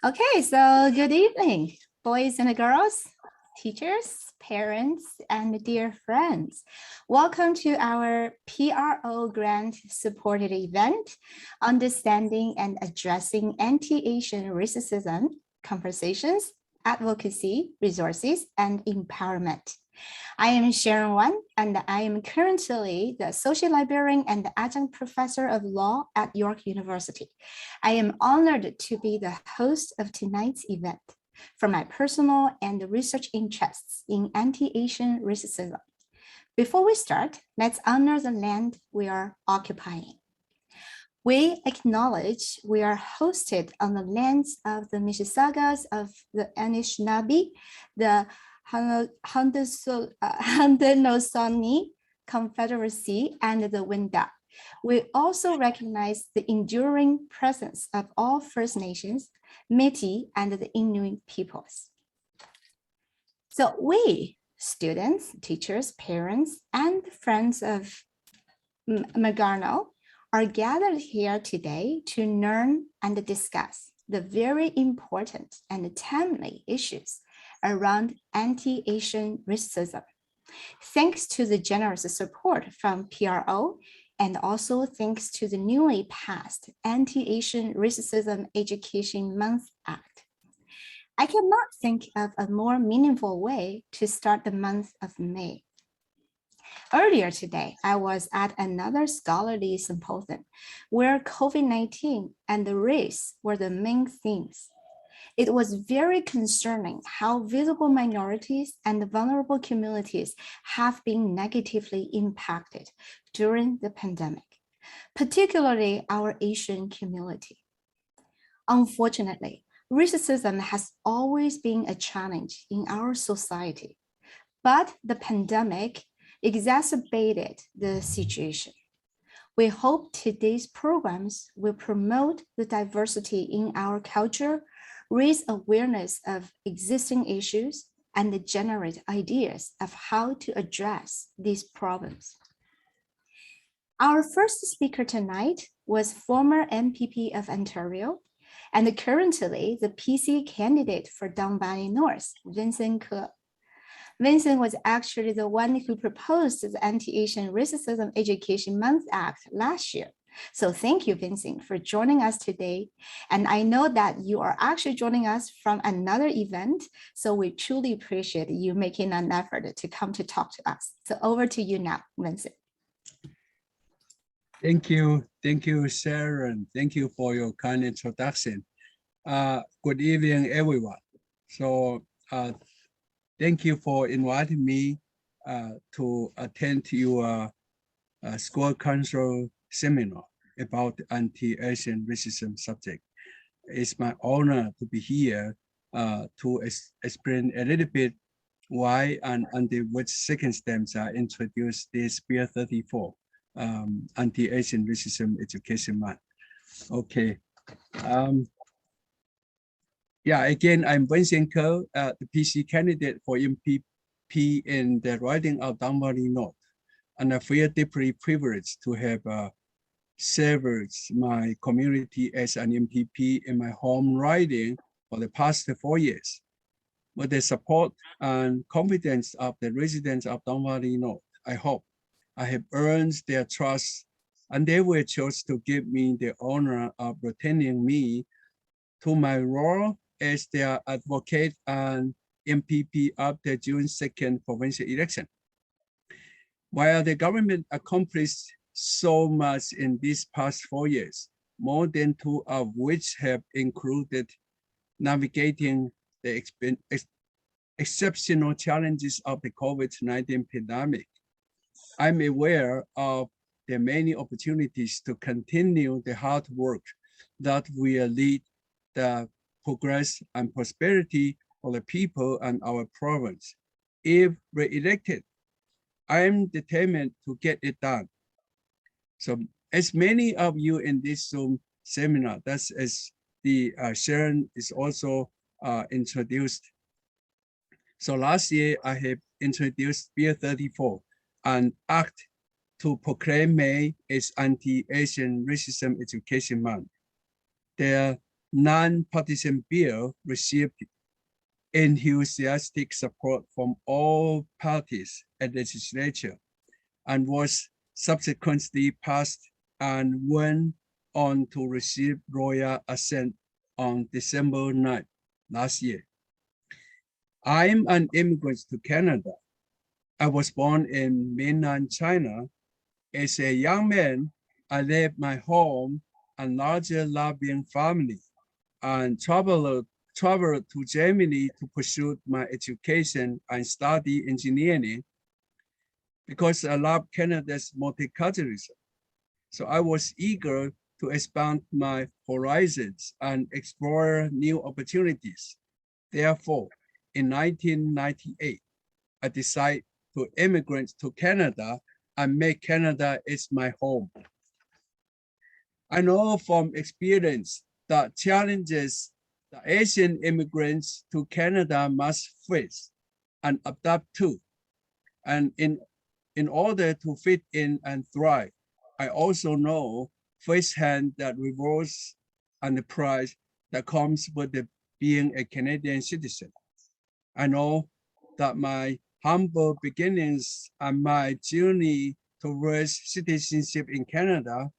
Okay, so good evening, boys and girls, teachers, parents, and dear friends. Welcome to our PRO grant supported event, Understanding and Addressing Anti-Asian Racism, Conversations, Advocacy, Resources, and Empowerment. I am Sharon Wan, and I am currently the Associate Librarian and Adjunct Professor of Law at York University. I am honored to be the host of tonight's event for my personal and research interests in anti-Asian racism. Before we start, let's honor the land we are occupying. We acknowledge we are hosted on the lands of the Mississaugas of the Anishinaabe, the Haudenosaunee Confederacy, and the Wendat. We also recognize the enduring presence of all First Nations, Métis, and the Inuit peoples. So we, students, teachers, parents, and friends of Magano, are gathered here today to learn and discuss the very important and timely issues around anti-Asian racism. Thanks to the generous support from PRO, and also thanks to the newly passed Anti-Asian Racism Education Month Act. I cannot think of a more meaningful way to start the month of May. Earlier today, I was at another scholarly symposium where COVID-19 and the race were the main themes. It was very concerning how visible minorities and vulnerable communities have been negatively impacted during the pandemic, particularly our Asian community. Unfortunately, racism has always been a challenge in our society, but the pandemic exacerbated the situation. We hope today's programs will promote the diversity in our culture, raise awareness of existing issues, and generate ideas of how to address these problems. Our first speaker tonight was former MPP of Ontario and currently the PC candidate for Don Valley North, Vincent Ke. Vincent was actually the one who proposed the Anti-Asian Racism Education Month Act last year. So thank you, Vincent, for joining us today. And I know that you are actually joining us from another event. So we truly appreciate you making an effort to come to talk to us. So over to you now, Vincent. Thank you, Sharon. Thank you for your kind introduction. Good evening, everyone. So thank you for inviting me to attend your school council seminar about anti-Asian racism subject. It's my honor to be here to explain a little bit why and under which circumstances I introduced this Bill 34, Anti-Asian Racism Education Month. Okay. Yeah, again, I'm Vincent Ke, the PC candidate for MPP in the riding of Don Valley North. And I feel deeply privileged to have served my community as an MPP in my home riding for the past 4 years. With the support and confidence of the residents of Don Valley North, I hope I have earned their trust and they will choose to give me the honor of returning me to my role as their advocate and MPP after June 2nd provincial election. While the government accomplished so much in these past 4 years, more than 2 of which have included navigating the exceptional challenges of the COVID-19 pandemic, I'm aware of the many opportunities to continue the hard work that will lead the progress and prosperity of the people and our province. If re-elected, I am determined to get it done. So as many of you in this Zoom seminar, that's as the Sharon is also introduced. So last year I have introduced Bill 34, an act to proclaim May as Anti-Asian Racism Education Month. The non-partisan bill received enthusiastic support from all parties at the legislature and was subsequently passed and went on to receive royal assent on December 9 last year. I'm an immigrant to Canada. I was born in mainland China. As a young man, I left my home and larger loving family and traveled to Germany to pursue my education and study engineering because I love Canada's multiculturalism. So I was eager to expand my horizons and explore new opportunities. Therefore, in 1998, I decided to immigrate to Canada and make Canada is my home. I know from experience that challenges the Asian immigrants to Canada must face and adapt to. And in order to fit in and thrive, I also know firsthand that rewards and the price that comes with being a Canadian citizen. I know that my humble beginnings and my journey towards citizenship in Canada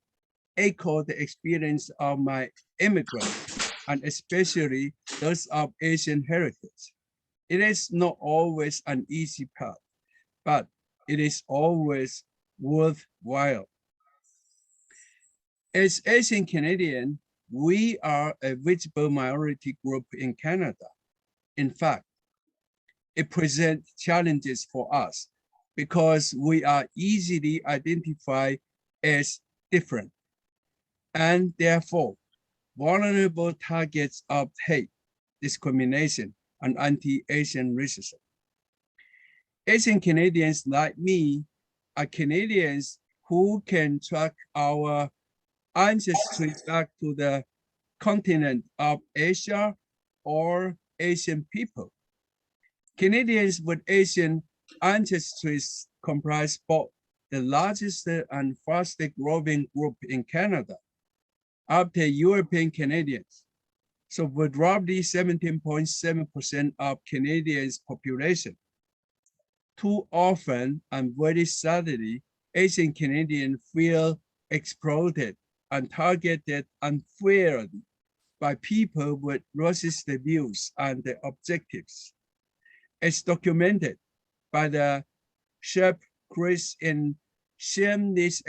echo the experience of my immigrants, and especially those of Asian heritage. It is not always an easy path, but it is always worthwhile. As Asian Canadian, we are a visible minority group in Canada. In fact, it presents challenges for us because we are easily identified as different and therefore vulnerable targets of hate, discrimination, and anti-Asian racism. Asian Canadians like me are Canadians who can track our ancestry back to the continent of Asia or Asian people. Canadians with Asian ancestries comprise both the largest and fastest growing group in Canada after European Canadians. So with roughly 17.7% of Canadians' population. Too often and very sadly, Asian Canadians feel exploited and targeted unfairly by people with racist views and objectives. As documented by the sharp increase in shameless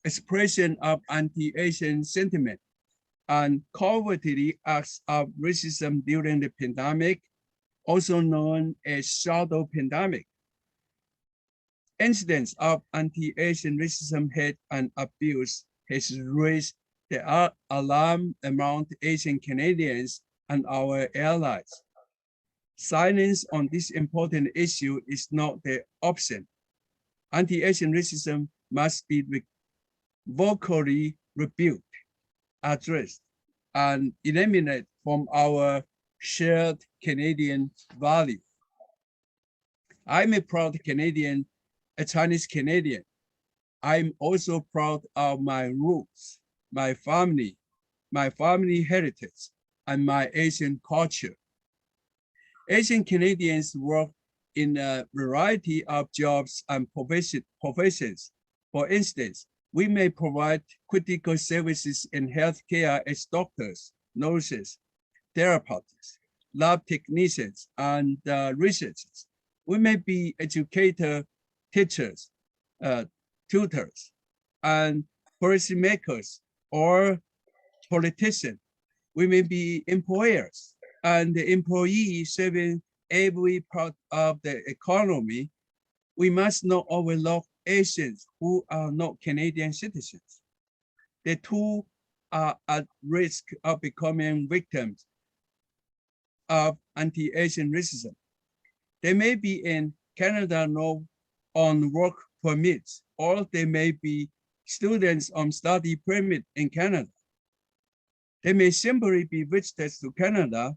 expression of anti-Asian sentiment and covertly acts of racism during the pandemic, also known as shadow pandemic. Incidents of anti-Asian racism, hate, and abuse has raised the alarm among Asian Canadians and our allies. Silence on this important issue is not the option. Anti-Asian racism must be vocally rebuked, addressed, and eliminated from our shared Canadian value. I'm a proud Canadian, a Chinese Canadian. I'm also proud of my roots, my family heritage, and my Asian culture. Asian Canadians work in a variety of jobs and professions. For instance, we may provide critical services in healthcare as doctors, nurses, therapists, lab technicians, and researchers. We may be educators, teachers, tutors, and policymakers or politicians. We may be employers and the employees serving every part of the economy. We must not overlook Asians who are not Canadian citizens. The two are at risk of becoming victims of anti-Asian racism. They may be in Canada now on work permits, or they may be students on study permit in Canada. They may simply be visitors to Canada.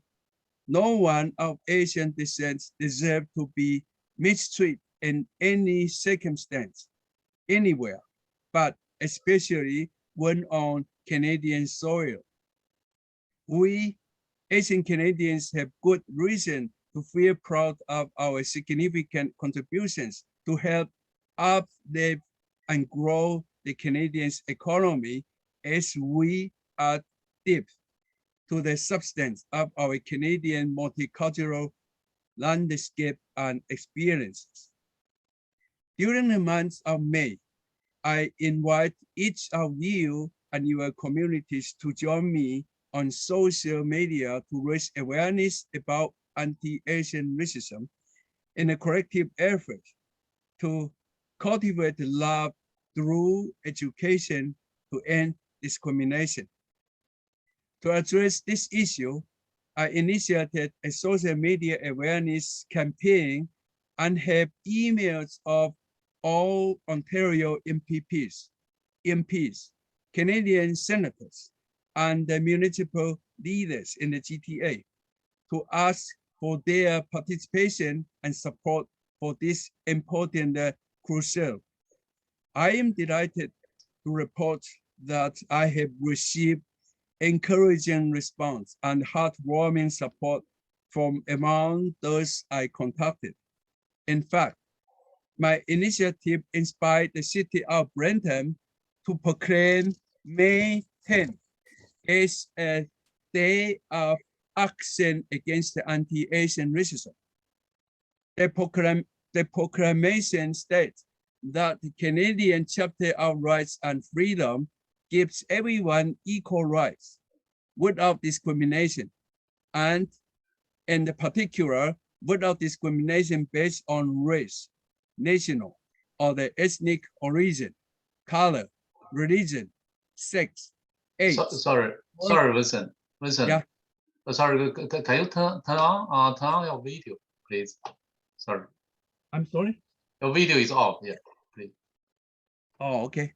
No one of Asian descent deserves to be mistreated in any circumstance, anywhere, but especially when on Canadian soil. We Asian Canadians have good reason to feel proud of our significant contributions to help uplift and grow the Canadian economy as we add depth to the substance of our Canadian multicultural landscape and experiences. During the month of May, I invite each of you and your communities to join me on social media to raise awareness about anti-Asian racism in a collective effort to cultivate love through education to end discrimination. To address this issue, I initiated a social media awareness campaign and have emails of all Ontario MPs, Canadian senators, and the municipal leaders in the GTA to ask for their participation and support for this important crusade. I am delighted to report that I have received encouraging response and heartwarming support from among those I contacted. In fact, my initiative inspired the city of Brenton to proclaim May 10th as a day of action against the anti-Asian racism. The proclamation states that the Canadian Chapter of Rights and Freedom gives everyone equal rights without discrimination, and in particular, without discrimination based on race, national, or the ethnic origin, color, religion, sex, age. Sorry, Vincent. Yeah. Sorry, can you turn on your video, please? Sorry. I'm sorry? Your video is off, yeah, please. Oh, okay.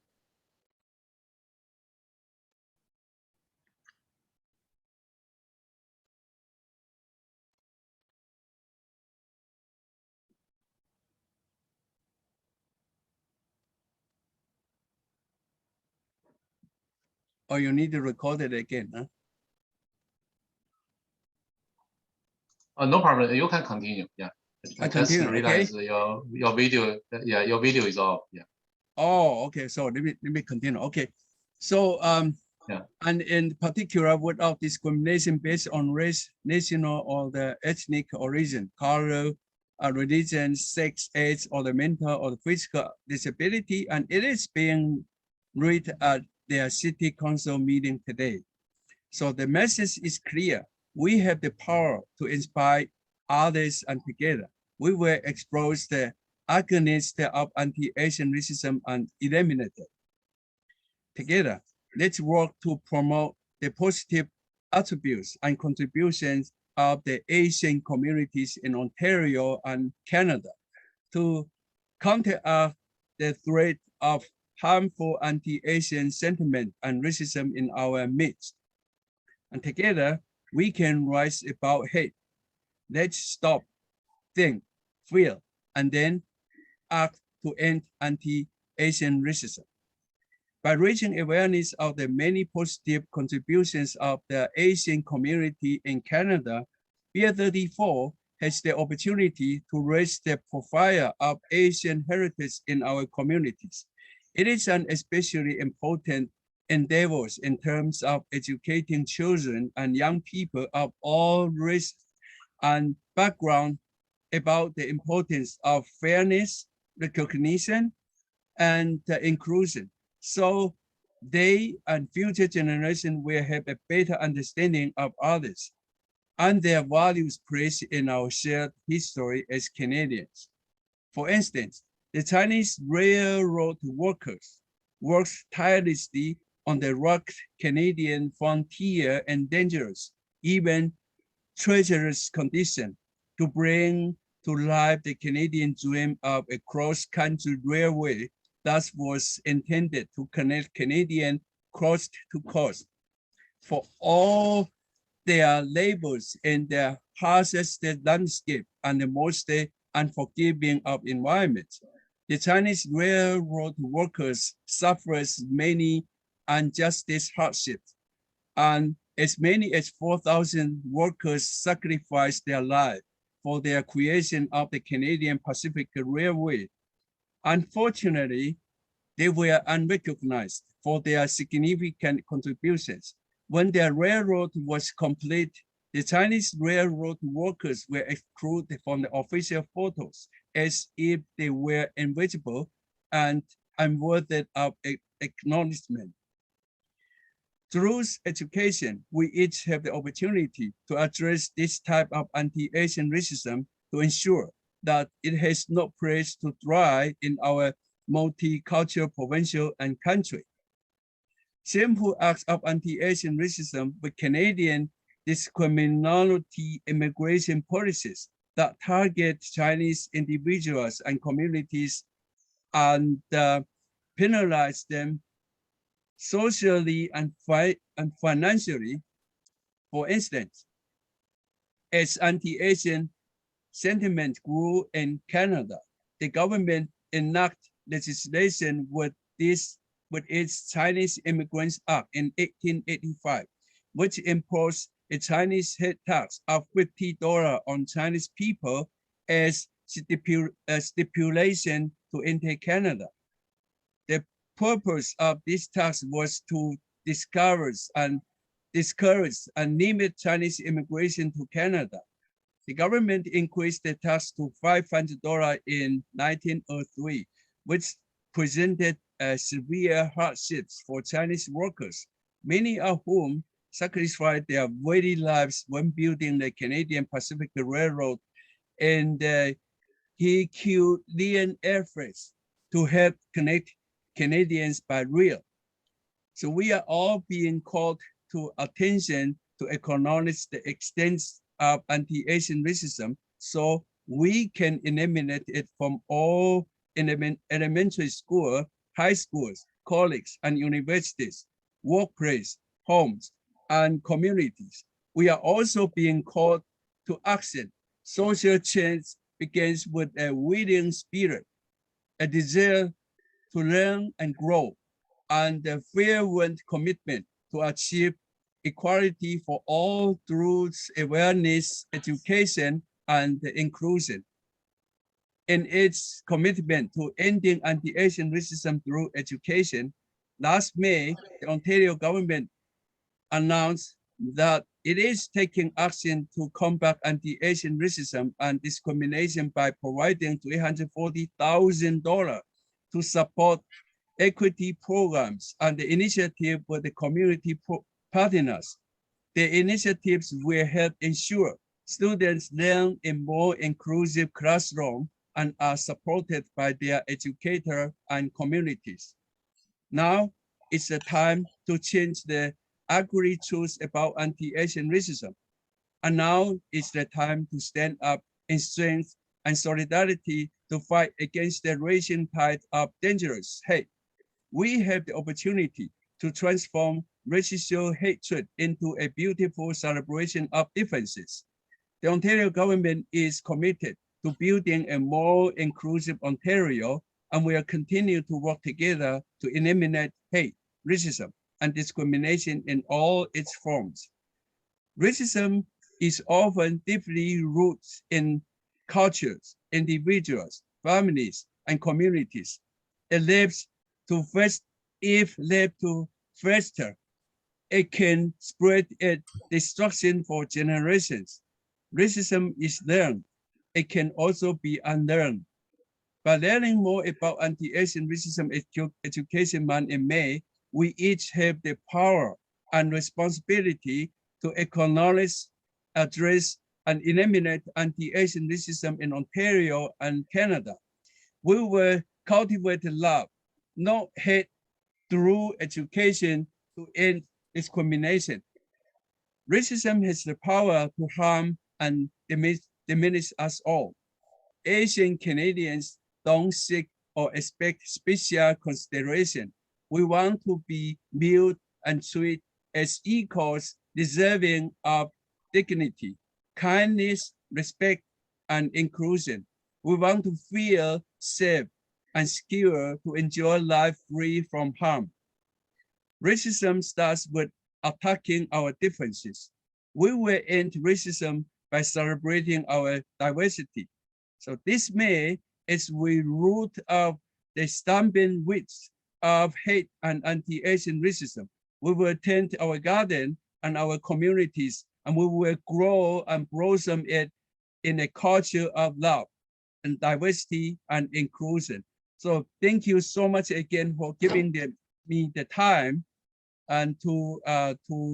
Or you need to record it again, huh? No problem. You can continue. Yeah. I continue. Okay. Your video. Yeah, your video is off. Yeah. Oh, okay. So let me continue. Okay. So yeah. And in particular, without discrimination based on race, national, or the ethnic origin, color, religion, sex, age, or the mental or the physical disability, and it is being read at their city council meeting today. So the message is clear. We have the power to inspire others, and together we will expose the agonists of anti-Asian racism and eliminate it. Together, let's work to promote the positive attributes and contributions of the Asian communities in Ontario and Canada to counteract the threat of harmful anti-Asian sentiment and racism in our midst. And together, we can rise above hate. Let's stop, think, feel, and then act to end anti-Asian racism. By raising awareness of the many positive contributions of the Asian community in Canada, Pier 34 has the opportunity to raise the profile of Asian heritage in our communities. It is an especially important endeavor in terms of educating children and young people of all races and backgrounds about the importance of fairness, recognition, and inclusion. So they and future generations will have a better understanding of others and their values placed in our shared history as Canadians. For instance, the Chinese railroad workers worked tirelessly on the rugged Canadian frontier and dangerous, even treacherous conditions to bring to life the Canadian dream of a cross-country railway that was intended to connect Canadian coast to coast. For all their labors in the harshest landscape and the most unforgiving of environments, the Chinese railroad workers suffered many unjust hardships and As many as 4,000 workers sacrificed their life for their creation of the Canadian Pacific Railway. Unfortunately, they were unrecognized for their significant contributions. When their railroad was complete, the Chinese railroad workers were excluded from the official photos as if they were invisible and unworthy of acknowledgement. Through education, we each have the opportunity to address this type of anti-Asian racism to ensure that it has no place to thrive in our multicultural provincial and country. Shameful acts of anti-Asian racism with Canadian discriminatory immigration policies that target Chinese individuals and communities and penalize them socially and financially. For instance, as anti-Asian sentiment grew in Canada, the government enacted legislation with its Chinese Immigrants Act in 1885, which imposed a Chinese head tax of $50 on Chinese people as stipulation to enter Canada. The purpose of this tax was to discourage and limit Chinese immigration to Canada. The government increased the tax to $500 in 1903, which presented severe hardships for Chinese workers, many of whom sacrificed their very lives when building the Canadian Pacific Railroad and Herculean efforts to help connect Canadians by rail. So we are all being called to attention to acknowledge the extent of anti-Asian racism so we can eliminate it from all elementary school, high schools, colleges, and universities, workplace, homes, and communities. We are also being called to action. Social change begins with a willing spirit, a desire to learn and grow, and a fervent commitment to achieve equality for all through awareness, education, and inclusion. In its commitment to ending anti-Asian racism through education, last May, the Ontario government announced that it is taking action to combat anti-Asian racism and discrimination by providing $340,000 to support equity programs and the initiative with the community partners. The initiatives will help ensure students learn in more inclusive classroom and are supported by their educator and communities. Now it's the time to change the ugly truth about anti-Asian racism. And now is the time to stand up in strength and solidarity to fight against the raging tide of dangerous hate. We have the opportunity to transform racial hatred into a beautiful celebration of differences. The Ontario government is committed to building a more inclusive Ontario, and we will continue to work together to eliminate hate, racism, and discrimination in all its forms. Racism is often deeply rooted in cultures, individuals, families, and communities. It lives to first, if left to fester, it can spread its destruction for generations. Racism is learned. It can also be unlearned. By learning more about anti-Asian racism education month in May, we each have the power and responsibility to acknowledge, address, and eliminate anti-Asian racism in Ontario and Canada. We will cultivate love, not hate, through education to end discrimination. Racism has the power to harm and diminish us all. Asian Canadians don't seek or expect special consideration. We want to be viewed and treated as equals deserving of dignity, kindness, respect, and inclusion. We want to feel safe and secure to enjoy life free from harm. Racism starts with attacking our differences. We will end racism by celebrating our diversity. So this May, as we root out the stumbling weeds of hate and anti-Asian racism, we will tend our garden and our communities, and we will grow and blossom it in a culture of love and diversity and inclusion. So thank you so much again for giving me the time and to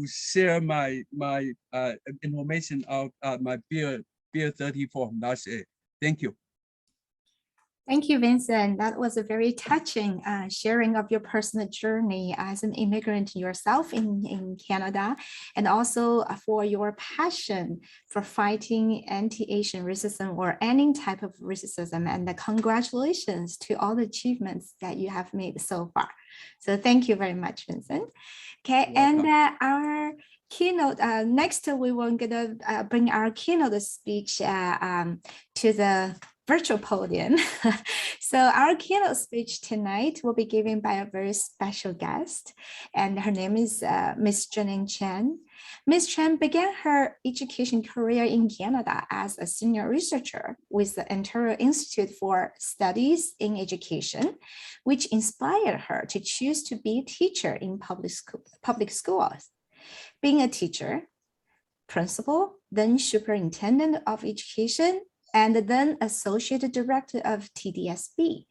share my information of my Bill 34 last year. Thank you. Thank you, Vincent. That was a very touching sharing of your personal journey as an immigrant yourself in Canada, and also for your passion for fighting anti-Asian racism or any type of racism. And congratulations to all the achievements that you have made so far. So thank you very much, Vincent. Okay, and our keynote, next we will gonna bring our keynote speech to the virtual podium. So our keynote speech tonight will be given by a very special guest, and her name is Ms. Janine Chen. Ms. Chen began her education career in Canada as a senior researcher with the Ontario Institute for Studies in Education, which inspired her to choose to be a teacher in public schools. Being a teacher, principal, then superintendent of education, and then Associate Director of TDSB,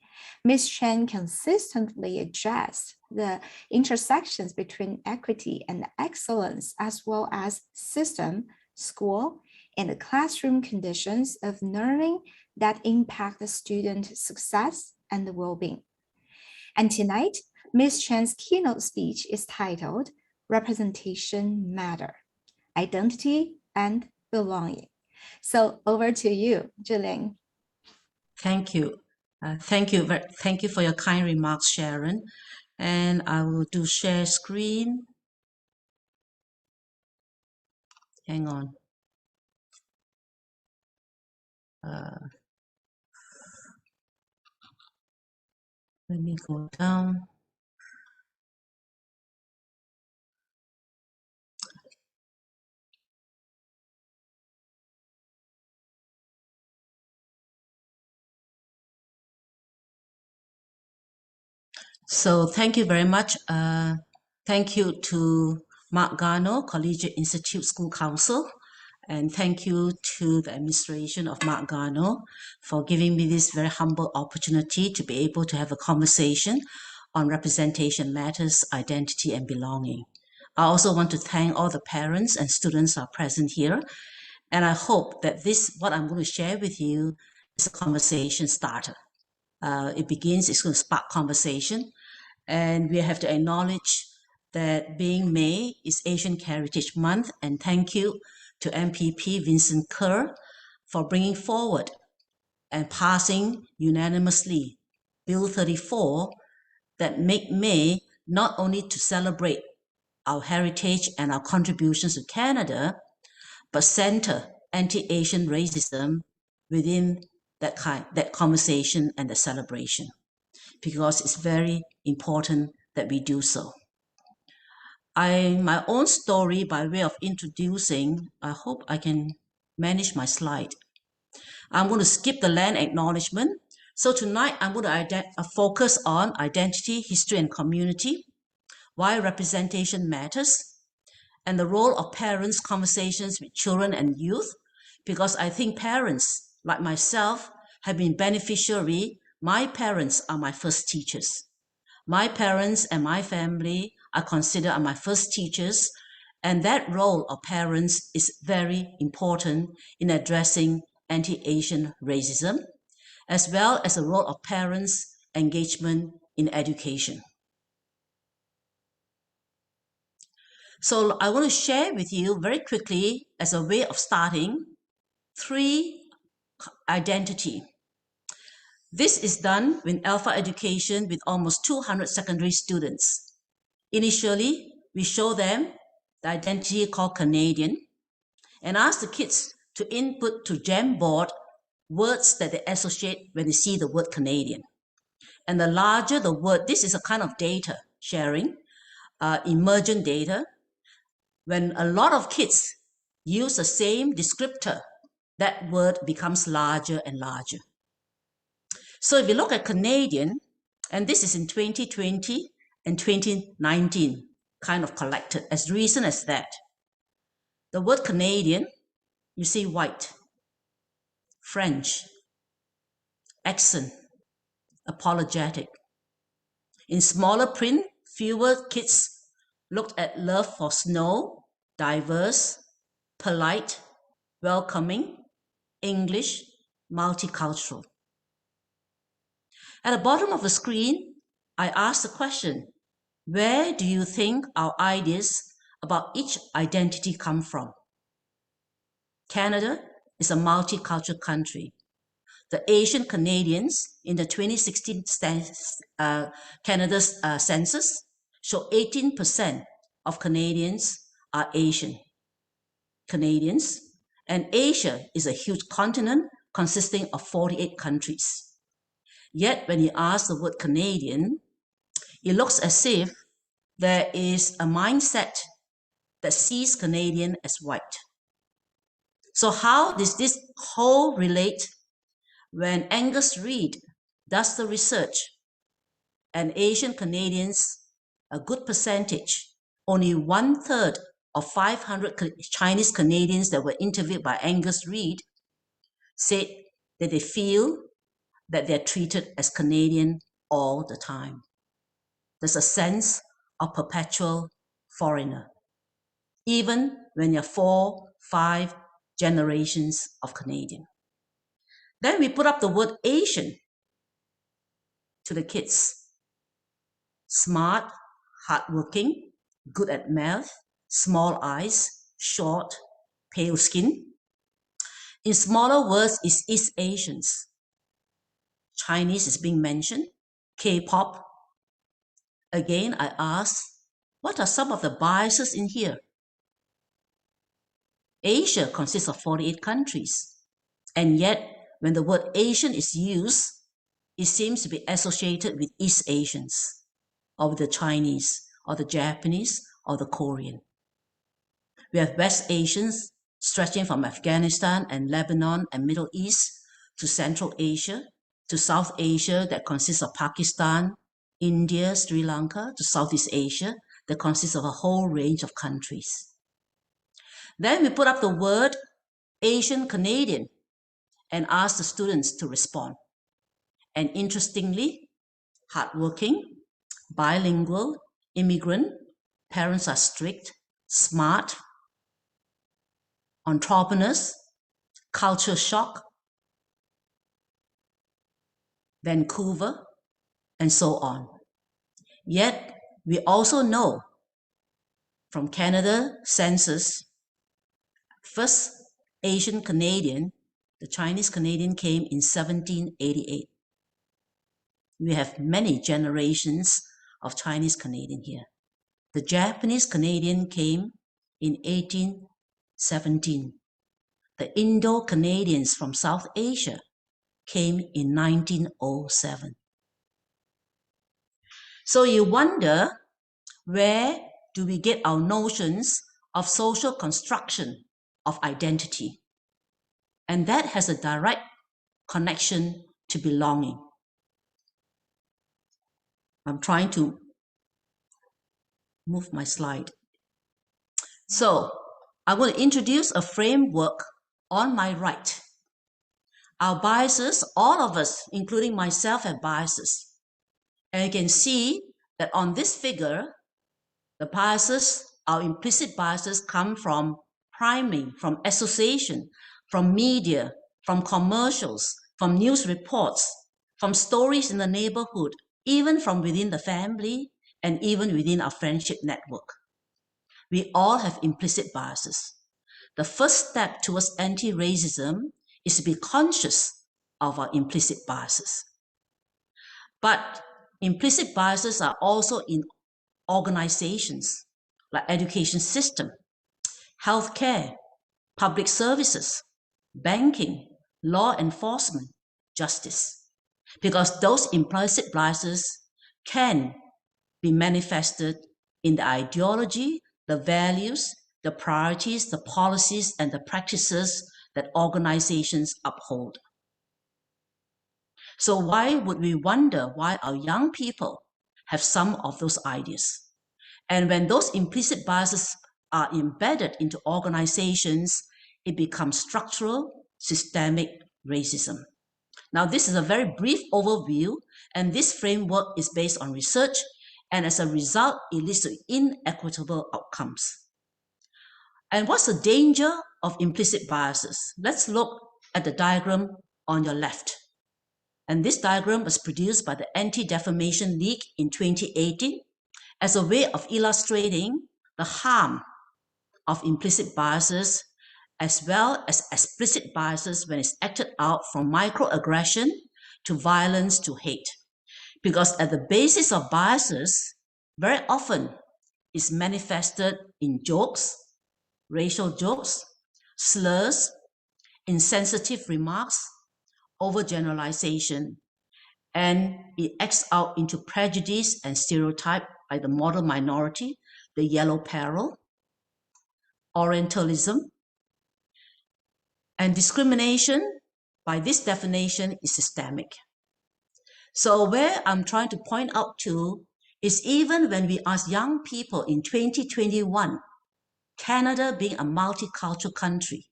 Ms. Chen consistently addressed the intersections between equity and excellence, as well as system, school, and the classroom conditions of learning that impact the student success and well-being. And tonight, Ms. Chen's keynote speech is titled Representation Matter, Identity and Belonging. So over to you, Jillian. Thank you. Thank you for your kind remarks, Sharon. And I will do share screen. Hang on. Let me go down. So thank you very much. Thank you to Mark Garno, Collegiate Institute School Council, and thank you to the administration of Mark Garno for giving me this very humble opportunity to be able to have a conversation on representation matters, identity, and belonging. I also want to thank all the parents and students who are present here, and I hope that what I'm going to share with you is a conversation starter. It's going to spark conversation. And we have to acknowledge that being May is Asian Heritage Month, and thank you to MPP Vincent Kerr for bringing forward and passing unanimously Bill 34 that make May not only to celebrate our heritage and our contributions to Canada, but center anti-Asian racism within that conversation and the celebration, because it's very important that we do so. My own story by way of introducing, I hope I can manage my slide. I'm going to skip the land acknowledgement. So tonight I'm going to focus on identity, history, and community, why representation matters, and the role of parents' conversations with children and youth, because I think parents, like myself, have been beneficiary. My parents are my first teachers. My parents and my family I consider are my first teachers, and that role of parents is very important in addressing anti-Asian racism, as well as the role of parents' engagement in education. So I want to share with you very quickly, as a way of starting, 3 identity. This is done with Alpha Education with almost 200 secondary students. Initially, we show them the identity called Canadian and ask the kids to input to Jamboard words that they associate when they see the word Canadian. And the larger the word, this is a kind of data sharing, emergent data. when a lot of kids use the same descriptor, that word becomes larger and larger. So if you look at Canadian, and this is in 2020 and 2019, kind of collected as recent as that. The word Canadian, you see white, French, accent, apologetic. In smaller print, fewer kids looked at love for snow, diverse, polite, welcoming, English, multicultural. At the bottom of the screen, I asked the question, where do you think our ideas about each identity come from? Canada is a multicultural country. The Asian Canadians in the 2016 Canada's census show 18% of Canadians are Asian Canadians, and Asia is a huge continent consisting of 48 countries. Yet when you ask the word Canadian, it looks as if there is a mindset that sees Canadian as white. So how does this whole relate when Angus Reid does the research and Asian Canadians, a good percentage, only 1/3 of 500 Chinese Canadians that were interviewed by Angus Reid said that they feel that they're treated as Canadian all the time. There's a sense of perpetual foreigner, even when you're 4, 5 generations of Canadian. Then we put up the word Asian to the kids. Smart, hardworking, good at math, small eyes, short, pale skin. In smaller words is East Asians. Chinese is being mentioned, K-pop. Again, I ask, what are some of the biases in here? Asia consists of 48 countries, and yet when the word Asian is used, it seems to be associated with East Asians, or with the Chinese, or the Japanese, or the Korean. We have West Asians stretching from Afghanistan and Lebanon and Middle East to Central Asia, to South Asia that consists of Pakistan, India, Sri Lanka, to Southeast Asia that consists of a whole range of countries. Then we put up the word Asian Canadian and ask the students to respond. And interestingly, hardworking, bilingual, immigrant, parents are strict, smart, entrepreneurs, culture shock, Vancouver, and so on. Yet, we also know from Canada census, first Asian Canadian, the Chinese Canadian came in 1788. We have many generations of Chinese Canadian here. The Japanese Canadian came in 1817. The Indo-Canadians from South Asia came in 1907. So you wonder, where do we get our notions of social construction of identity? And that has a direct connection to belonging. I'm trying to move my slide. So I'm going to introduce a framework on my right. Our biases, all of us, including myself, have biases. And you can see that on this figure, the biases, our implicit biases, come from priming, from association, from media, from commercials, from news reports, from stories in the neighborhood, even from within the family, and even within our friendship network. We all have implicit biases. The first step towards anti-racism is to be conscious of our implicit biases. But implicit biases are also in organizations like education system, healthcare, public services, banking, law enforcement, justice. Because those implicit biases can be manifested in the ideology, the values, the priorities, the policies, and the practices that organizations uphold. So why would we wonder why our young people have some of those ideas? And when those implicit biases are embedded into organizations, it becomes structural, systemic racism. Now, this is a very brief overview, and this framework is based on research, and as a result, it leads to inequitable outcomes. And what's the danger of implicit biases? Let's look at the diagram on your left. And this diagram was produced by the Anti-Defamation League in 2018 as a way of illustrating the harm of implicit biases as well as explicit biases when it's acted out from microaggression to violence to hate. Because at the basis of biases, very often is manifested in jokes, racial jokes, slurs, insensitive remarks, overgeneralization, and it acts out into prejudice and stereotype by the model minority, the yellow peril, Orientalism, and discrimination by this definition is systemic. So where I'm trying to point out to is even when we ask young people in 2021, Canada being a multicultural country,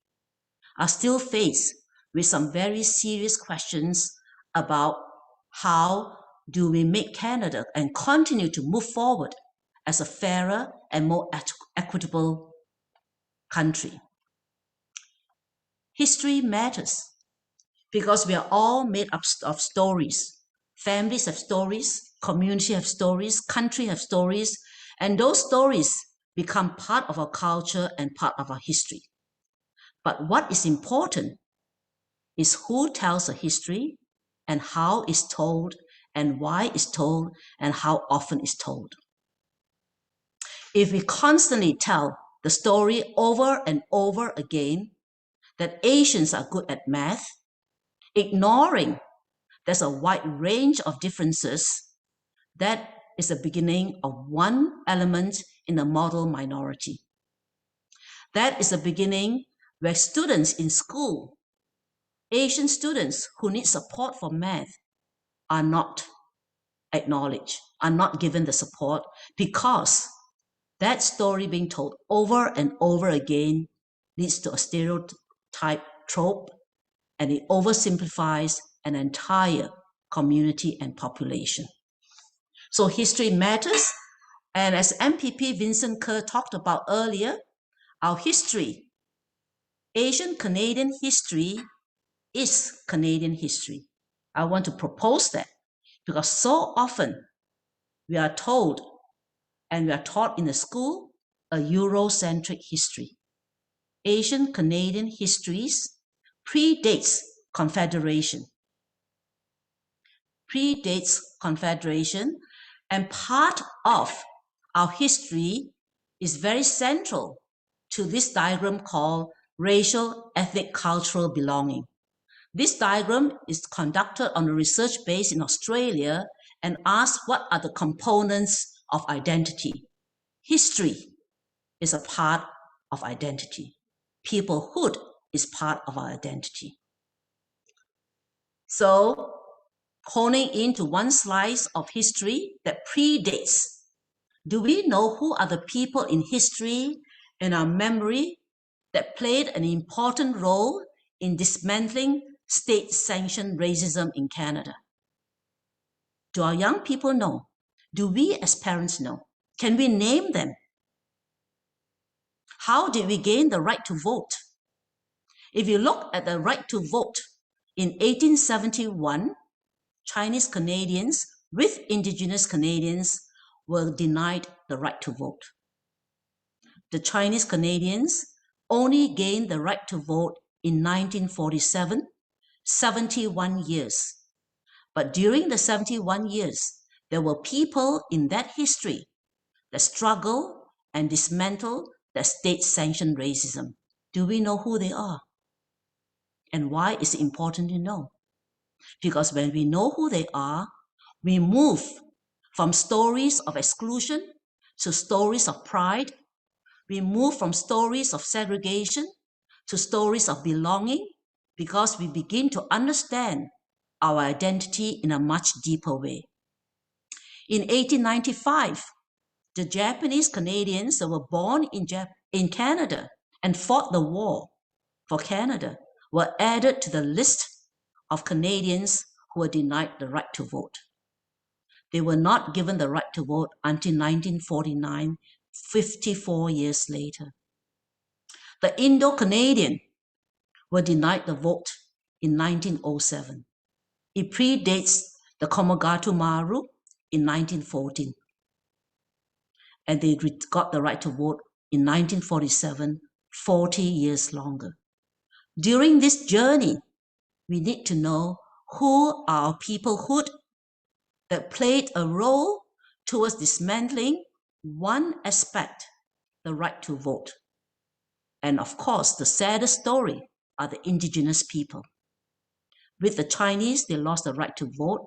are still faced with some very serious questions about how do we make Canada and continue to move forward as a fairer and more equitable country. History matters because we are all made up of stories. Families have stories, community have stories, country have stories, and those stories become part of our culture and part of our history. But what is important is who tells a history and how it's told and why it's told and how often it's told. If we constantly tell the story over and over again that Asians are good at math, ignoring there's a wide range of differences, that is the beginning of one element in the model minority. That is the beginning where students in school, Asian students who need support for math, are not acknowledged, are not given the support because that story being told over and over again leads to a stereotype trope, and it oversimplifies an entire community and population. So history matters, and as MPP Vincent Kerr talked about earlier, our history, Asian Canadian history, is Canadian history. I want to propose that because so often we are told and we are taught in the school a Eurocentric history. Asian Canadian histories predates Confederation. And part of our history is very central to this diagram called racial, ethnic, cultural belonging. This diagram is conducted on a research base in Australia and asks what are the components of identity. History is a part of identity. Peoplehood is part of our identity. So, honing into one slice of history that predates, do we know who are the people in history and our memory that played an important role in dismantling state-sanctioned racism in Canada? Do our young people know? Do we as parents know? Can we name them? How did we gain the right to vote? If you look at the right to vote, in 1871, Chinese Canadians with Indigenous Canadians were denied the right to vote. The Chinese Canadians only gained the right to vote in 1947, 71 years. But during the 71 years, there were people in that history that struggled and dismantled the state-sanctioned racism. Do we know who they are? And why is it important to know? Because when we know who they are, we move from stories of exclusion to stories of pride We move from stories of segregation to stories of belonging because we begin to understand our identity in a much deeper way. In 1895, the Japanese Canadians that were born in Canada and fought the war for Canada were added to the list of Canadians who were denied the right to vote. They were not given the right to vote until 1949, 54 years later. The Indo-Canadian were denied the vote in 1907. It predates the Komagatu Maru in 1914. And they got the right to vote in 1947, 40 years longer. During this journey, we need to know who are our peoplehood that played a role towards dismantling one aspect, the right to vote. And of course, the saddest story are the indigenous people. With the Chinese, they lost the right to vote.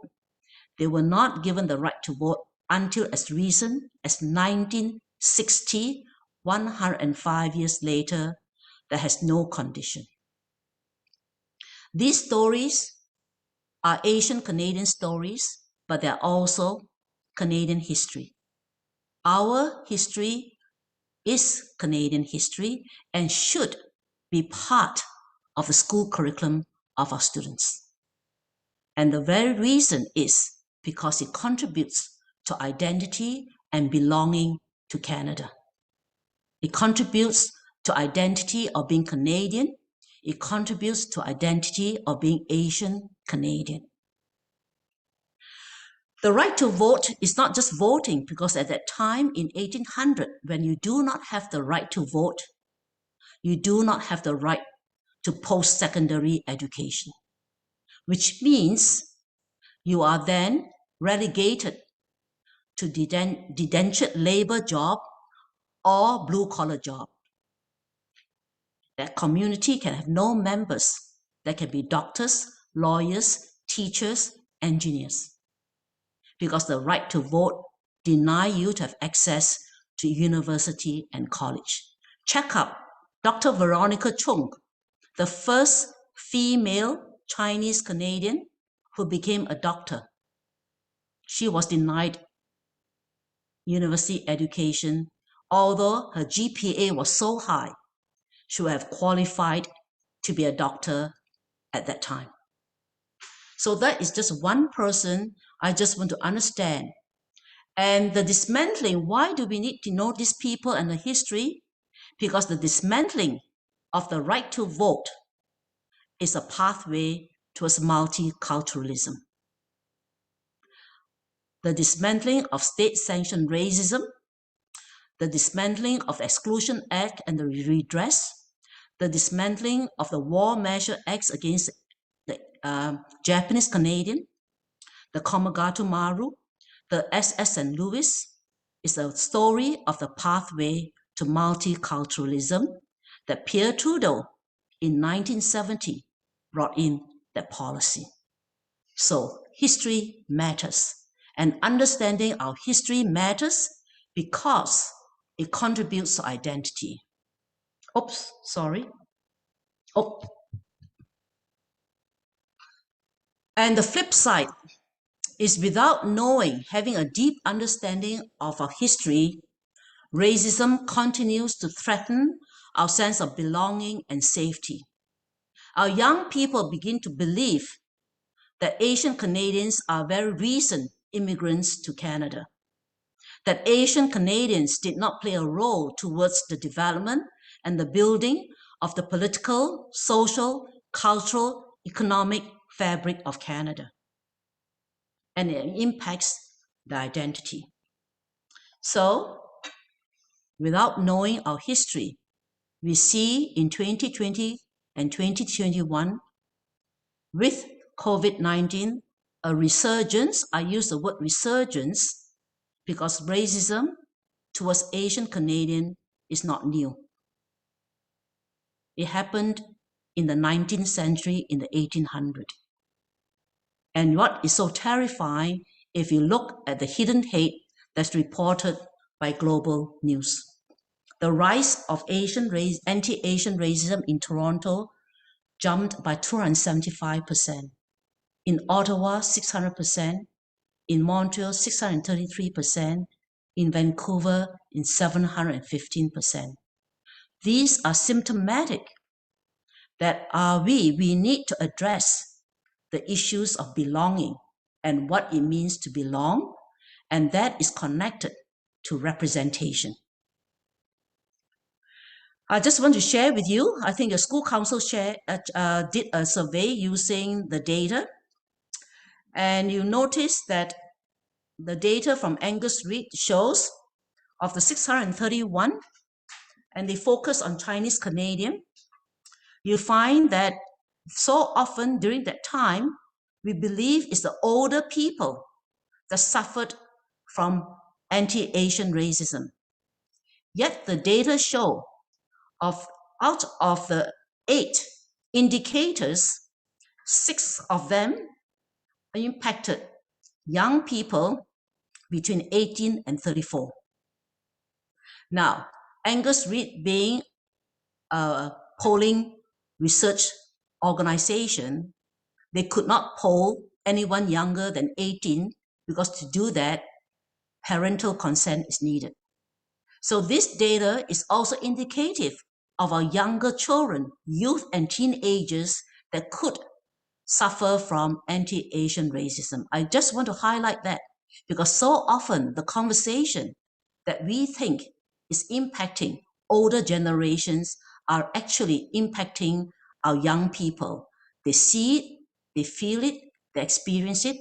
They were not given the right to vote until as recent as 1960, 105 years later, that has no condition. These stories are Asian Canadian stories, but they're also Canadian history. Our history is Canadian history and should be part of the school curriculum of our students. And the very reason is because it contributes to identity and belonging to Canada. It contributes to identity of being Canadian. It contributes to identity of being Asian Canadian. The right to vote is not just voting, because at that time in 1800, when you do not have the right to vote, you do not have the right to post-secondary education, which means you are then relegated to dedentured labor job or blue-collar job. That community can have no members. That can be doctors, lawyers, teachers, engineers. Because the right to vote denies you to have access to university and college. Check out Dr. Veronica Chung, the first female Chinese Canadian who became a doctor. She was denied university education, although her GPA was so high, she would have qualified to be a doctor at that time. So that is just one person I just want to understand. And the dismantling, why do we need to know these people and the history? Because the dismantling of the right to vote is a pathway towards multiculturalism. The dismantling of state-sanctioned racism, the dismantling of the Exclusion Act and the redress, the dismantling of the War Measure Acts against the Japanese Canadian, the Komagatu Maru, the SS St. Louis, is a story of the pathway to multiculturalism that Pierre Trudeau in 1970 brought in that policy. So history matters, and understanding our history matters because it contributes to identity. Oops, sorry. Oh. And the flip side is, without knowing, having a deep understanding of our history, racism continues to threaten our sense of belonging and safety. Our young people begin to believe that Asian Canadians are very recent immigrants to Canada, that Asian Canadians did not play a role towards the development and the building of the political, social, cultural, economic fabric of Canada. And it impacts the identity. So, without knowing our history, we see in 2020 and 2021, with COVID-19, a resurgence. I use the word resurgence because racism towards Asian Canadian is not new. It happened in the 19th century, in the 1800s. And what is so terrifying, if you look at the hidden hate that's reported by global news. The rise of anti-Asian racism in Toronto jumped by 275%. In Ottawa, 600%. In Montreal, 633%. In Vancouver, in 715%. These are symptomatic that we need to address the issues of belonging and what it means to belong, and that is connected to representation. I just want to share with you, I think the school council did a survey using the data, and you notice that the data from Angus Reid shows of the 631, and they focus on Chinese Canadian, you find that so often during that time, we believe it's the older people that suffered from anti-Asian racism. Yet the data show out of the 8 indicators, 6 of them impacted young people between 18 and 34. Now, Angus Reid being a polling research organization, they could not poll anyone younger than 18 because to do that, parental consent is needed. So this data is also indicative of our younger children, youth and teenagers that could suffer from anti-Asian racism. I just want to highlight that because so often the conversation that we think is impacting older generations are actually impacting our young people. They see it, they feel it, they experience it,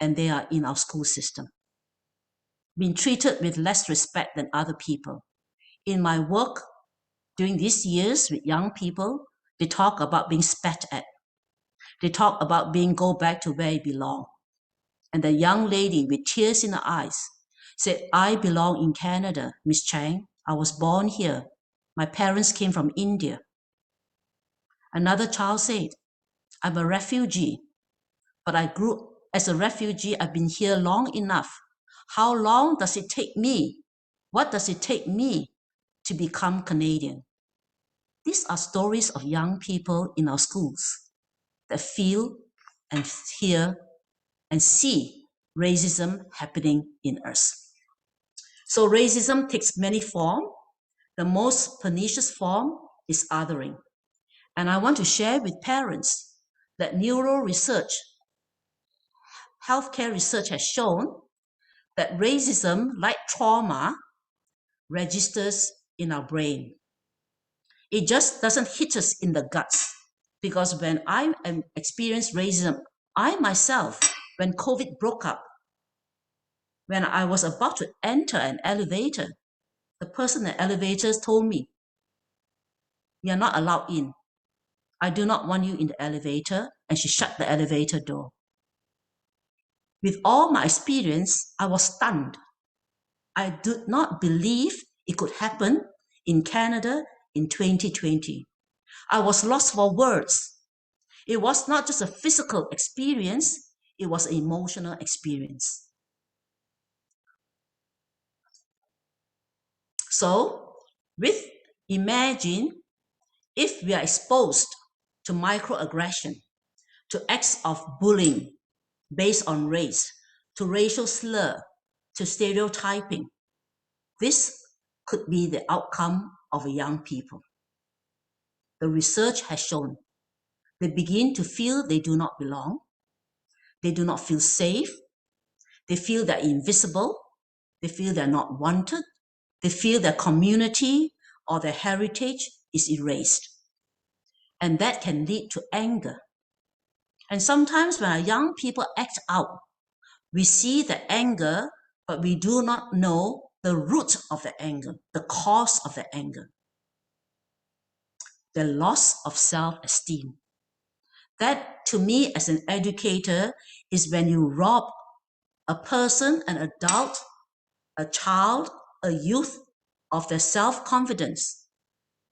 and they are in our school system, being treated with less respect than other people. In my work during these years with young people, they talk about being spat at. They talk about go back to where you belong. And the young lady with tears in her eyes said, I belong in Canada, Miss Chang. I was born here. My parents came from India. Another child said, I'm a refugee, but I grew as a refugee. I've been here long enough. How long does it take me? What does it take me to become Canadian? These are stories of young people in our schools that feel and hear and see racism happening in us. So racism takes many forms. The most pernicious form is othering. And I want to share with parents that neuro research, healthcare research has shown that racism, like trauma, registers in our brain. It just doesn't hit us in the guts. Because when I experienced racism, I myself, when COVID broke up, when I was about to enter an elevator, the person in the elevator told me, you're not allowed in. I do not want you in the elevator. And she shut the elevator door. With all my experience, I was stunned. I did not believe it could happen in Canada in 2020. I was lost for words. It was not just a physical experience, it was an emotional experience. So, imagine if we are exposed to microaggression, to acts of bullying based on race, to racial slur, to stereotyping. This could be the outcome of young people. The research has shown they begin to feel they do not belong. They do not feel safe. They feel they're invisible. They feel they're not wanted. They feel their community or their heritage is erased. And that can lead to anger. And sometimes when our young people act out, we see the anger, but we do not know the root of the anger, the cause of the anger. The loss of self-esteem. That, to me, as an educator, is when you rob a person, an adult, a child, a youth of their self-confidence.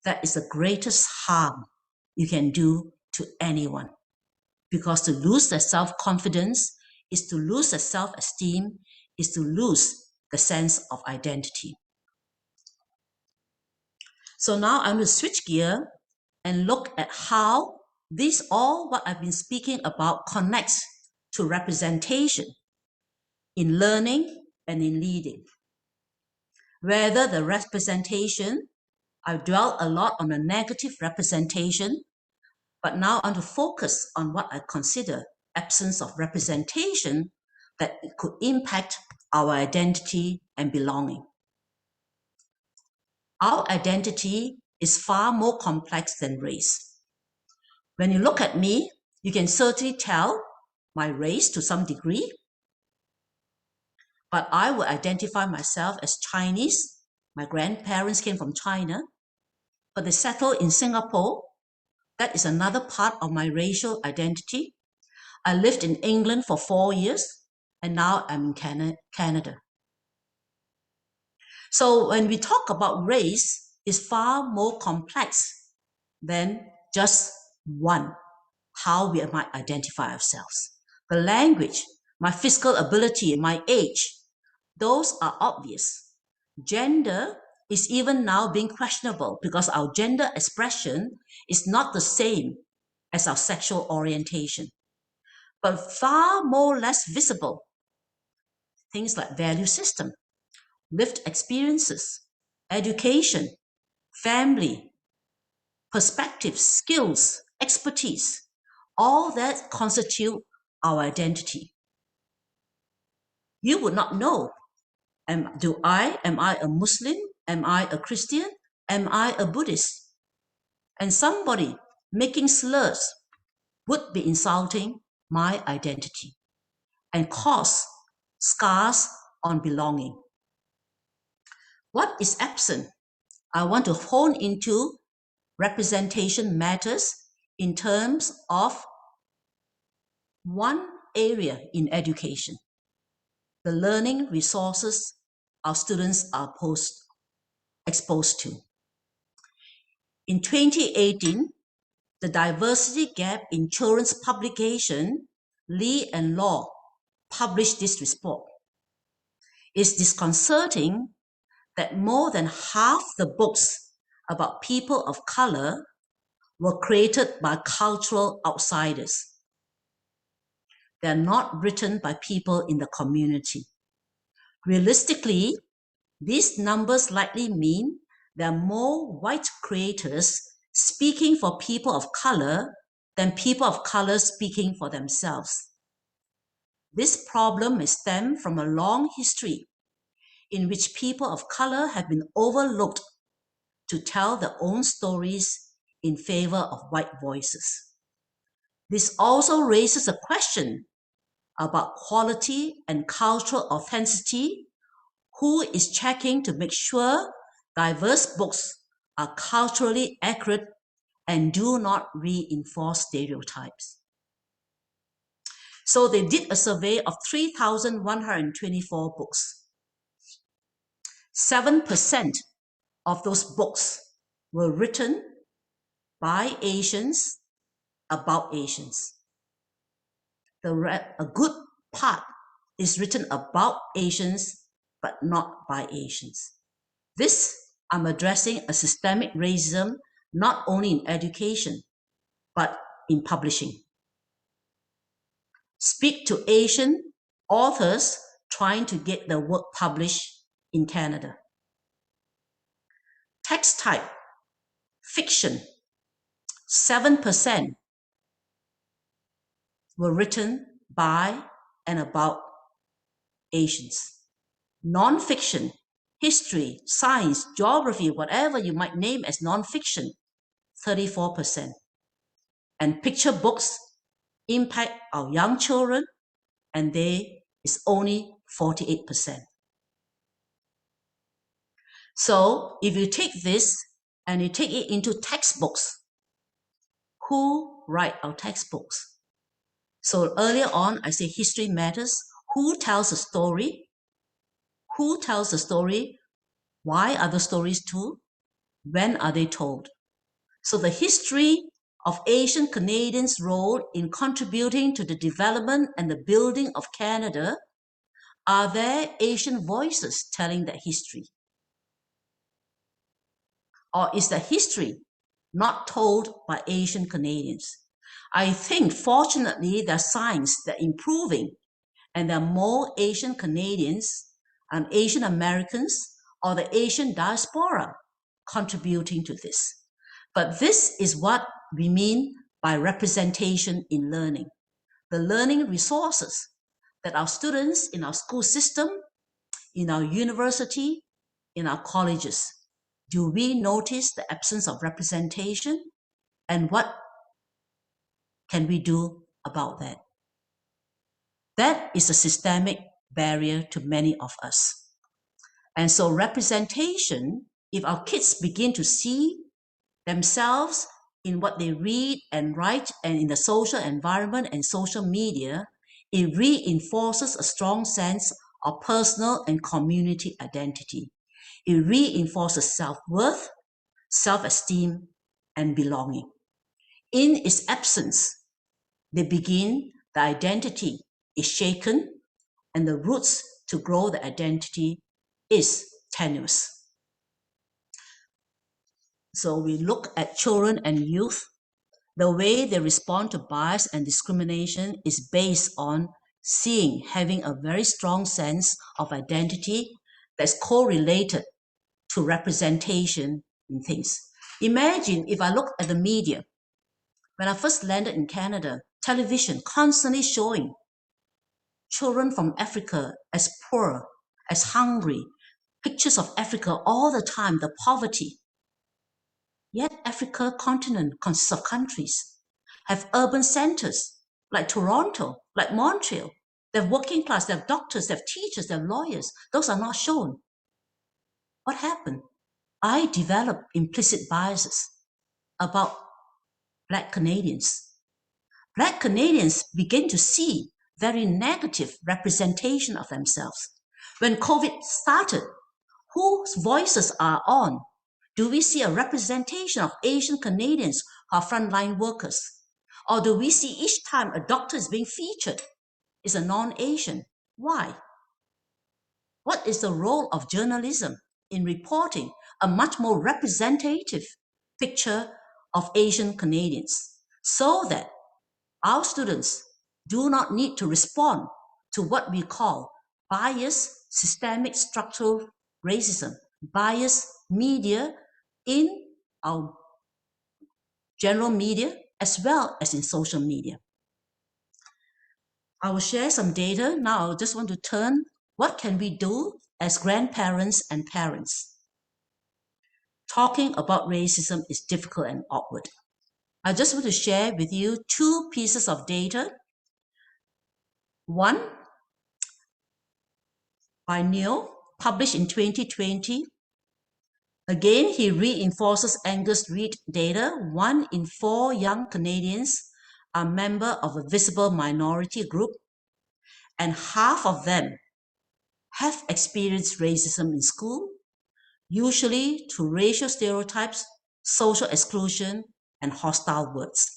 That is the greatest harm you can do to anyone. Because to lose their self-confidence is to lose their self-esteem, is to lose the sense of identity. So now I'm going to switch gear and look at how all what I've been speaking about connects to representation in learning and in leading. Whether the representation, I've dwelt a lot on the negative representation, but now I want to focus on what I consider absence of representation that it could impact our identity and belonging. Our identity is far more complex than race. When you look at me, you can certainly tell my race to some degree, but I would identify myself as Chinese. My grandparents came from China, but they settled in Singapore. That is another part of my racial identity. I lived in England for 4 years, and now I'm in Canada. So when we talk about race, it's far more complex than just one, how we might identify ourselves. The language, my physical ability, my age, those are obvious. Gender is even now being questionable because our gender expression is not the same as our sexual orientation, but far more less visible. Things like value system, lived experiences, education, family, perspectives, skills, expertise, all that constitute our identity. You would not know, am I a Muslim? Am I a Christian? Am I a Buddhist? And somebody making slurs would be insulting my identity and cause scars on belonging. What is absent? I want to hone into representation matters in terms of one area in education, the learning resources our students are exposed to. In 2018, the diversity gap in children's publication, Lee and Law published this report. It's disconcerting that more than half the books about people of color were created by cultural outsiders. They're not written by people in the community. Realistically, these numbers likely mean there are more white creators speaking for people of color than people of color speaking for themselves. This problem may stem from a long history in which people of color have been overlooked to tell their own stories in favor of white voices. This also raises a question about quality and cultural authenticity. Who is checking to make sure diverse books are culturally accurate and do not reinforce stereotypes? So they did a survey of 3,124 books. 7% of those books were written by Asians about Asians. A good part is written about Asians, but not by Asians. This, I'm addressing a systemic racism, not only in education, but in publishing. Speak to Asian authors trying to get their work published in Canada. Text type, fiction, 7% were written by and about Asians. Non-fiction, history, science, geography, whatever you might name as non-fiction, 34%. And picture books impact our young children, and they is only 48%. So if you take this and you take it into textbooks, who write our textbooks? So earlier on, I say history matters. Who tells a story? Who tells the story? Why are the stories told? When are they told? So the history of Asian Canadians' role in contributing to the development and the building of Canada, are there Asian voices telling that history? Or is the history not told by Asian Canadians? I think, fortunately, there are signs that are improving, and there are more Asian Canadians and Asian Americans or the Asian diaspora contributing to this. But this is what we mean by representation in learning. The learning resources that our students in our school system, in our university, in our colleges, do we notice the absence of representation? And what can we do about that? That is a systemic barrier to many of us. And so representation, if our kids begin to see themselves in what they read and write and in the social environment and social media, it reinforces a strong sense of personal and community identity. It reinforces self-worth, self-esteem, and belonging. In its absence, the identity is shaken, and the roots to grow the identity is tenuous. So we look at children and youth. The way they respond to bias and discrimination is based on having a very strong sense of identity that's correlated to representation in things. Imagine if I look at the media. When I first landed in Canada, television constantly showing children from Africa as poor, as hungry, pictures of Africa all the time, the poverty. Yet Africa continent consists of countries, have urban centers like Toronto, like Montreal. They have working class, they have doctors, they have teachers, they have lawyers. Those are not shown. What happened? I developed implicit biases about Black Canadians. Black Canadians begin to see very negative representation of themselves. When COVID started, whose voices are on? Do we see a representation of Asian Canadians who are frontline workers? Or do we see each time a doctor is being featured is a non-Asian? Why? What is the role of journalism in reporting a much more representative picture of Asian Canadians so that our students do not need to respond to what we call bias, systemic structural racism, bias media in our general media as well as in social media. I will share some data. Now I just want to turn, what can we do as grandparents and parents? Talking about racism is difficult and awkward. I just want to share with you two pieces of data. One by Neil, published in 2020. Again, he reinforces Angus Reid data. 1 in 4 young Canadians are members of a visible minority group, and half of them have experienced racism in school, usually through racial stereotypes, social exclusion, and hostile words.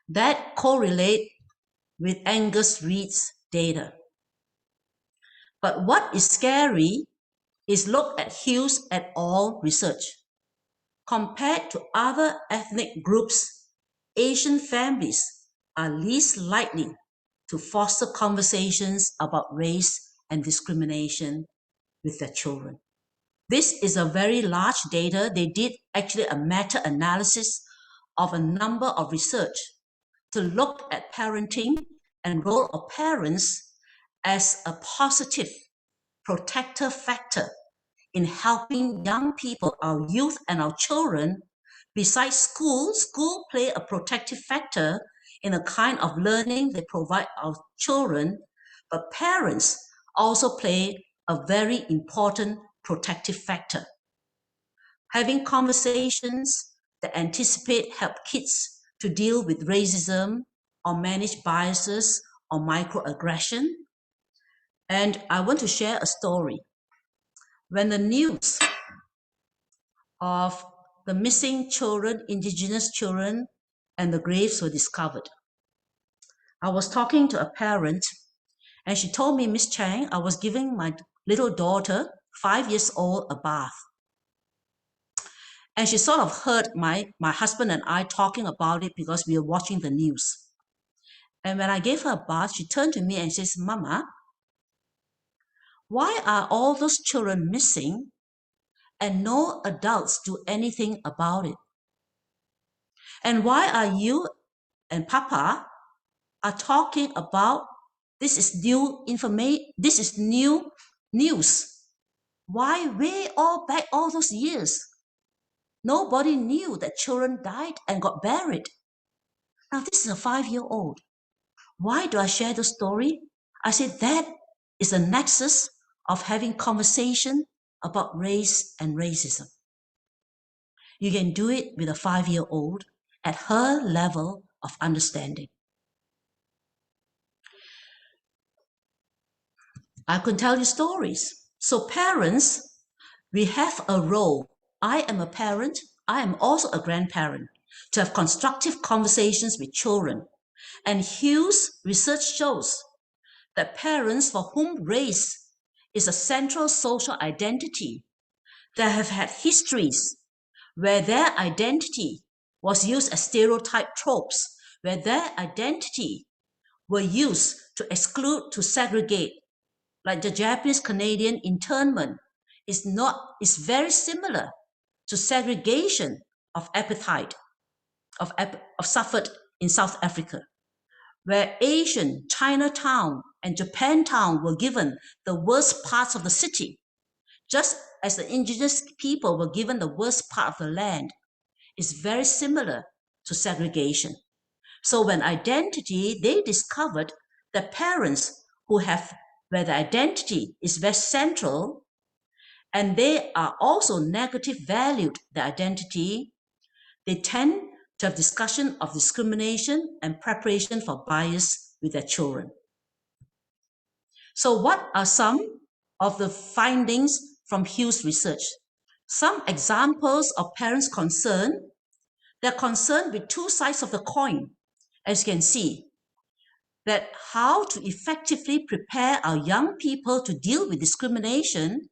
That correlate with Angus Reid's data. But what is scary is look at Hughes et al. Research. Compared to other ethnic groups, Asian families are least likely to foster conversations about race and discrimination with their children. This is a very large data. They did actually a meta-analysis of a number of research to look at parenting and role of parents as a positive protector factor in helping young people, our youth and our children. Besides school play a protective factor in the kind of learning they provide our children, but parents also play a very important protective factor. Having conversations that anticipate help kids to deal with racism or manage biases or microaggression. And I want to share a story. When the news of the missing children, Indigenous children, and the graves were discovered, I was talking to a parent, and she told me, Miss Chang, I was giving my little daughter, 5 years old, a bath. And she sort of heard my husband and I talking about it because we were watching the news. And when I gave her a bath, she turned to me and says, Mama, why are all those children missing and no adults do anything about it? And why are you and Papa are talking about this is new information, this is new news? Why way all back all those years? Nobody knew that children died and got buried. Now this is a 5-year-old. Why do I share the story? I said that is the nexus of having conversation about race and racism. You can do it with a 5-year-old at her level of understanding. I can tell you stories. So parents, we have a role. I am a parent. I am also a grandparent to have constructive conversations with children. And Hughes' research shows that parents for whom race is a central social identity, that have had histories where their identity was used as stereotype tropes, where their identity were used to exclude, to segregate, like the Japanese Canadian internment is very similar to segregation of apartheid of suffered in South Africa, where Asian Chinatown and Japantown were given the worst parts of the city, just as the indigenous people were given the worst part of the land. Is very similar to segregation. So when identity, they discovered that parents where the identity is very central and they are also negative valued the identity, they tend to have discussion of discrimination and preparation for bias with their children. So what are some of the findings from Hughes' research? Some examples of parents' concern. They're concerned with two sides of the coin, as you can see, that how to effectively prepare our young people to deal with discrimination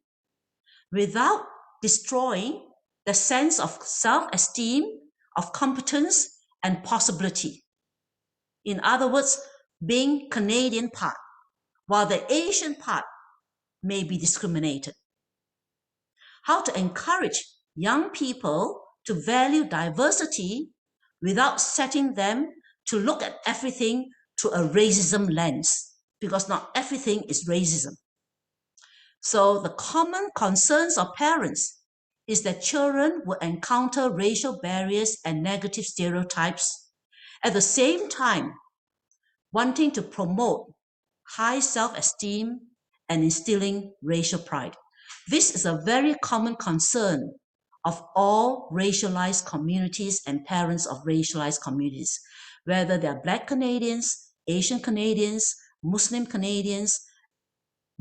without destroying the sense of self-esteem, of competence, and possibility. In other words, being Canadian part, while the Asian part may be discriminated. How to encourage young people to value diversity without setting them to look at everything through a racism lens, because not everything is racism. So the common concerns of parents is that children will encounter racial barriers and negative stereotypes, at the same time wanting to promote high self-esteem and instilling racial pride. This is a very common concern of all racialized communities and parents of racialized communities, whether they're Black Canadians, Asian Canadians, Muslim Canadians,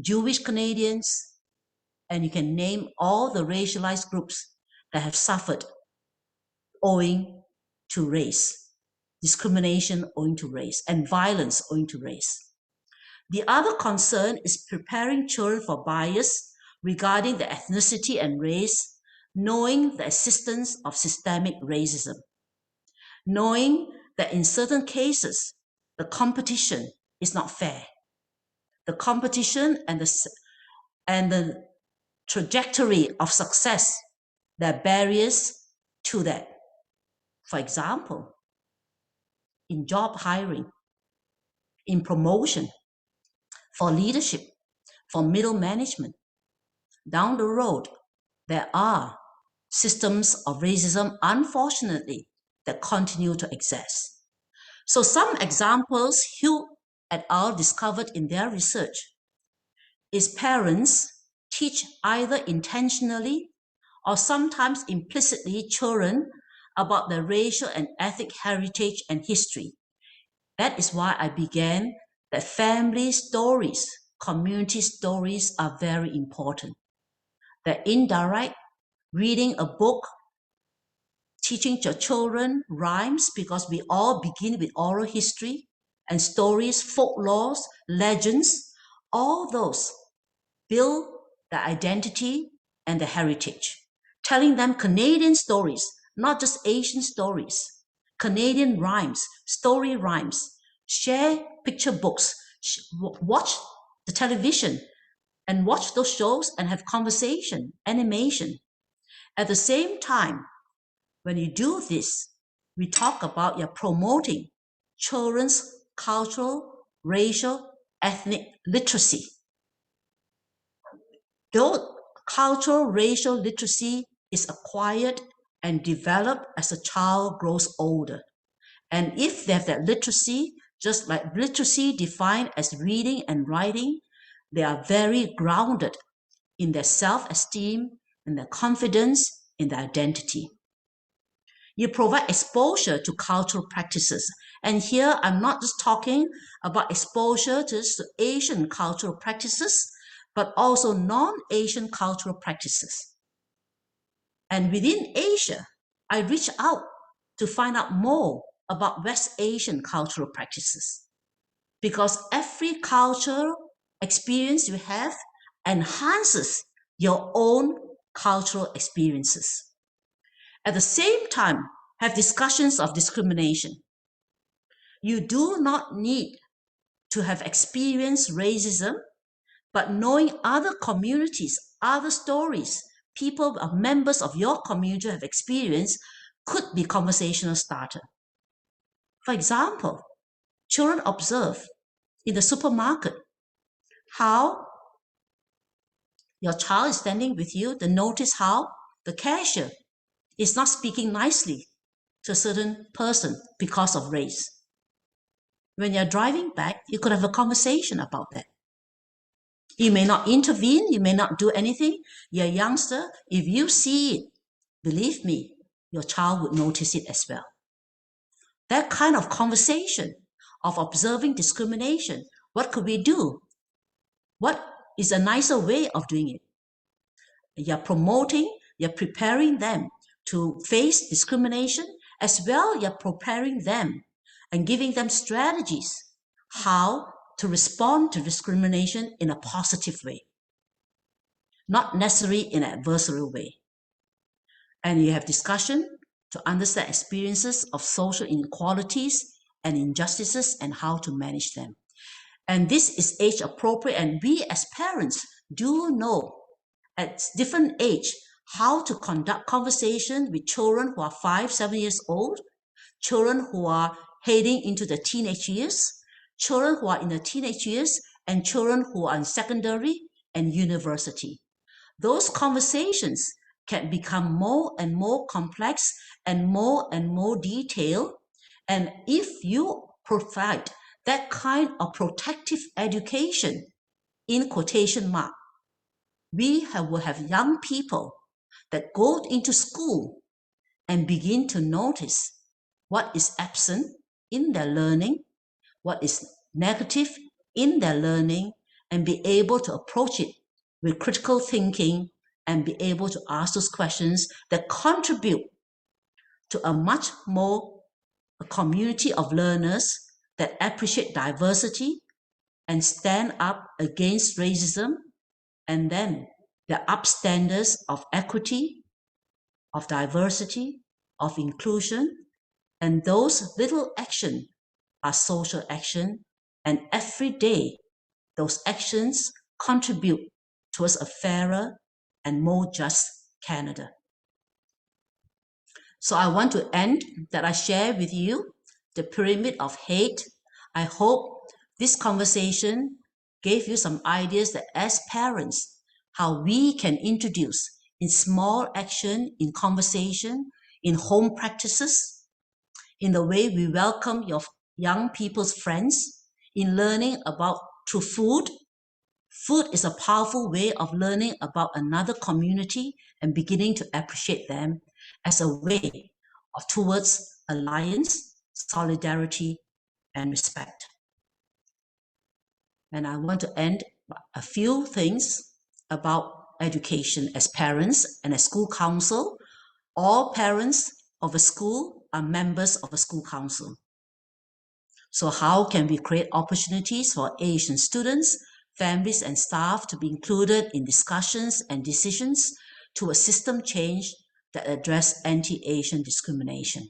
Jewish Canadians, and you can name all the racialized groups that have suffered owing to race, discrimination owing to race, and violence owing to race. The other concern is preparing children for bias regarding the ethnicity and race, knowing the existence of systemic racism, knowing that in certain cases, the competition is not fair. The competition and the trajectory of success, there are barriers to that. For example, in job hiring, in promotion, for leadership, for middle management, down the road, there are systems of racism, unfortunately, that continue to exist. So some examples Hugh et al. Discovered in their research is parents teach either intentionally or sometimes implicitly children about their racial and ethnic heritage and history. That is why I began that family stories, community stories are very important. The indirect, reading a book, teaching your children rhymes, because we all begin with oral history and stories, folklores, legends, all those build the identity and the heritage. telling them Canadian stories, not just Asian stories, Canadian rhymes, story rhymes, share picture books, watch the television and watch those shows and have conversation, animation. At the same time, when you do this, we talk about you're promoting children's cultural, racial, ethnic literacy. Though cultural, racial literacy is acquired and developed as a child grows older. And if they have that literacy, just like literacy defined as reading and writing, they are very grounded in their self-esteem, in their confidence, in their identity. You provide exposure to cultural practices. And here I'm not just talking about exposure to Asian cultural practices, but also non-Asian cultural practices. And within Asia, I reach out to find out more about West Asian cultural practices, because every cultural experience you have enhances your own cultural experiences. At the same time, have discussions of discrimination. You do not need to have experienced racism, but knowing other communities, other stories, people, members of your community have experienced could be conversational starter. For example, children observe in the supermarket how your child is standing with you, they notice how the cashier is not speaking nicely to a certain person because of race. When you're driving back, you could have a conversation about that. You may not intervene, you may not do anything. You're a youngster. If you see it, believe me, your child would notice it as well. That kind of conversation of observing discrimination, what could we do? What is a nicer way of doing it? You're promoting, you're preparing them to face discrimination, as well you're preparing them and giving them strategies how to respond to discrimination in a positive way, not necessarily in an adversarial way. And you have discussion to understand experiences of social inequalities and injustices and how to manage them. And this is age appropriate, and we as parents do know at different age how to conduct conversation with children who are 5, 7 years old, children who are heading into the teenage years, children who are in the teenage years, and children who are in secondary and university. Those conversations can become more and more complex and more detailed. And if you provide that kind of protective education, in quotation mark, we will have young people that go into school and begin to notice what is absent in their learning, what is negative in their learning, and be able to approach it with critical thinking and be able to ask those questions that contribute to a much more a community of learners that appreciate diversity and stand up against racism, and then the upstanders of equity, of diversity, of inclusion, and those little actions are social action, and every day those actions contribute towards a fairer and more just Canada. So I want to end that I share with you the pyramid of hate. I hope this conversation gave you some ideas that as parents, how we can introduce in small action, in conversation, in home practices, in the way we welcome your young people's friends, in learning about through food. Food is a powerful way of learning about another community and beginning to appreciate them as a way of towards alliance, solidarity, and respect. And I want to end a few things about education as parents and as school council. All parents of a school are members of a school council. So how can we create opportunities for Asian students, families, and staff to be included in discussions and decisions to a system change that addresses anti-Asian discrimination.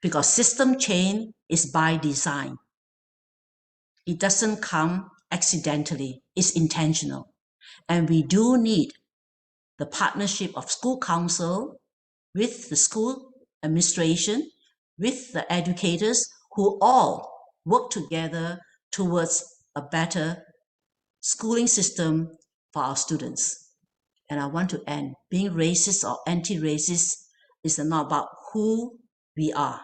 Because system change is by design. It doesn't come accidentally, it's intentional. And we do need the partnership of school council with the school administration, with the educators, who all work together towards a better schooling system for our students. And I want to end, being racist or anti-racist is not about who we are.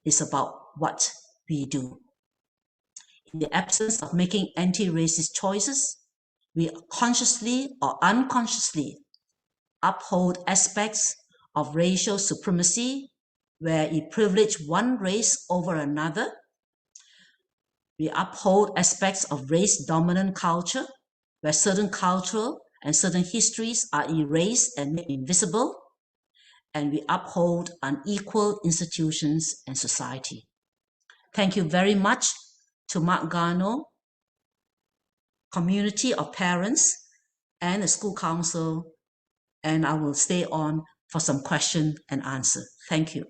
It's about what we do. In the absence of making anti-racist choices, we consciously or unconsciously uphold aspects of racial supremacy where it privileges one race over another. We uphold aspects of race-dominant culture where certain cultural and certain histories are erased and made invisible. And we uphold unequal institutions and society. Thank you very much to Mark Garno, community of parents, and the school council, and I will stay on for some question and answer. Thank you.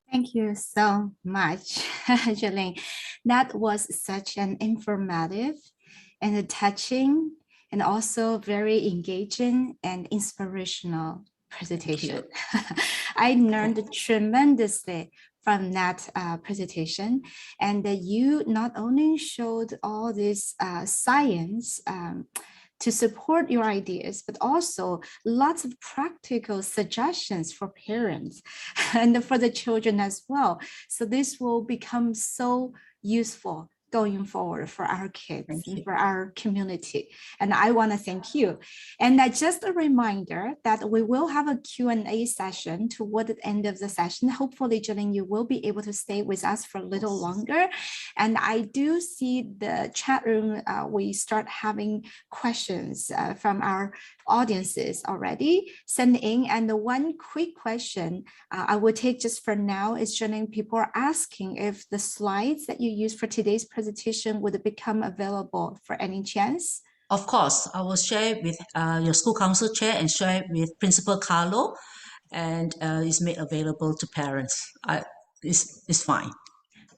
Thank you so much, Jolene. That was such an informative and a touching and also very engaging and inspirational presentation. I learned tremendously from that presentation, and that you not only showed all this science to support your ideas, but also lots of practical suggestions for parents and for the children as well. So this will become so useful going forward for our kids and for our community. And I want to thank you. And just a reminder that we will have a Q&A session toward the end of the session. Hopefully, Jolene, you will be able to stay with us for a little longer. And I do see the chat room, we start having questions from our audiences already send in. And the one quick question I will take just for now is, Jolene, people are asking if the slides that you use for today's presentation would become available for any chance? Of course, I will share it with your school council chair and share it with Principal Carlo, and it's made available to parents. It's fine.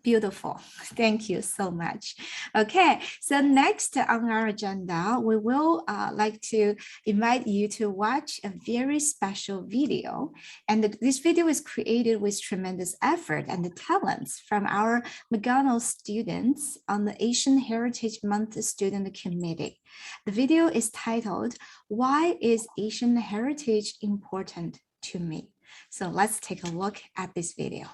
Beautiful. Thank you so much. Okay, so next on our agenda, we will like to invite you to watch a very special video. And this video is created with tremendous effort and the talents from our Magano students on the Asian Heritage Month Student Committee. The video is titled, "Why is Asian Heritage Important to Me?" So let's take a look at this video.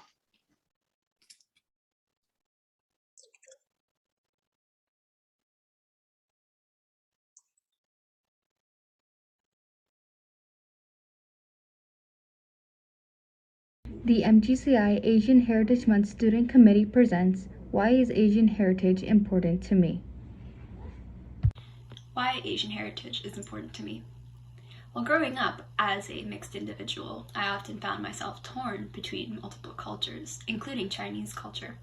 The Mgci Asian Heritage Month Student Committee presents Why is Asian Heritage Important to Me? Why Asian heritage is important to me. While growing up as a mixed individual, I often found myself torn between multiple cultures, including Chinese culture.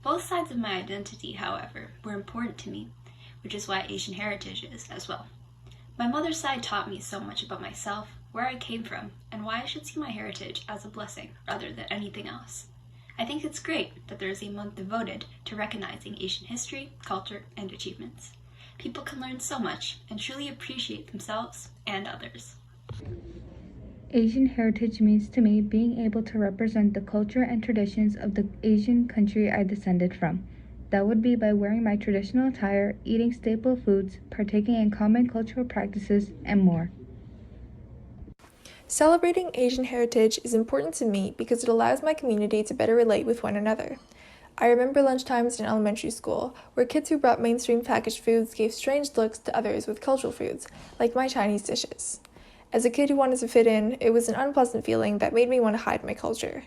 Both sides of my identity, however, were important to me, which is why Asian heritage is as well. My mother's side taught me so much about myself, where I came from, and why I should see my heritage as a blessing rather than anything else. I think it's great that there is a month devoted to recognizing Asian history, culture, and achievements. People can learn so much and truly appreciate themselves and others. Asian heritage means to me being able to represent the culture and traditions of the Asian country I descended from. That would be by wearing my traditional attire, eating staple foods, partaking in common cultural practices, and more. Celebrating Asian heritage is important to me because it allows my community to better relate with one another. I remember lunchtimes in elementary school, where kids who brought mainstream packaged foods gave strange looks to others with cultural foods, like my Chinese dishes. As a kid who wanted to fit in, it was an unpleasant feeling that made me want to hide my culture.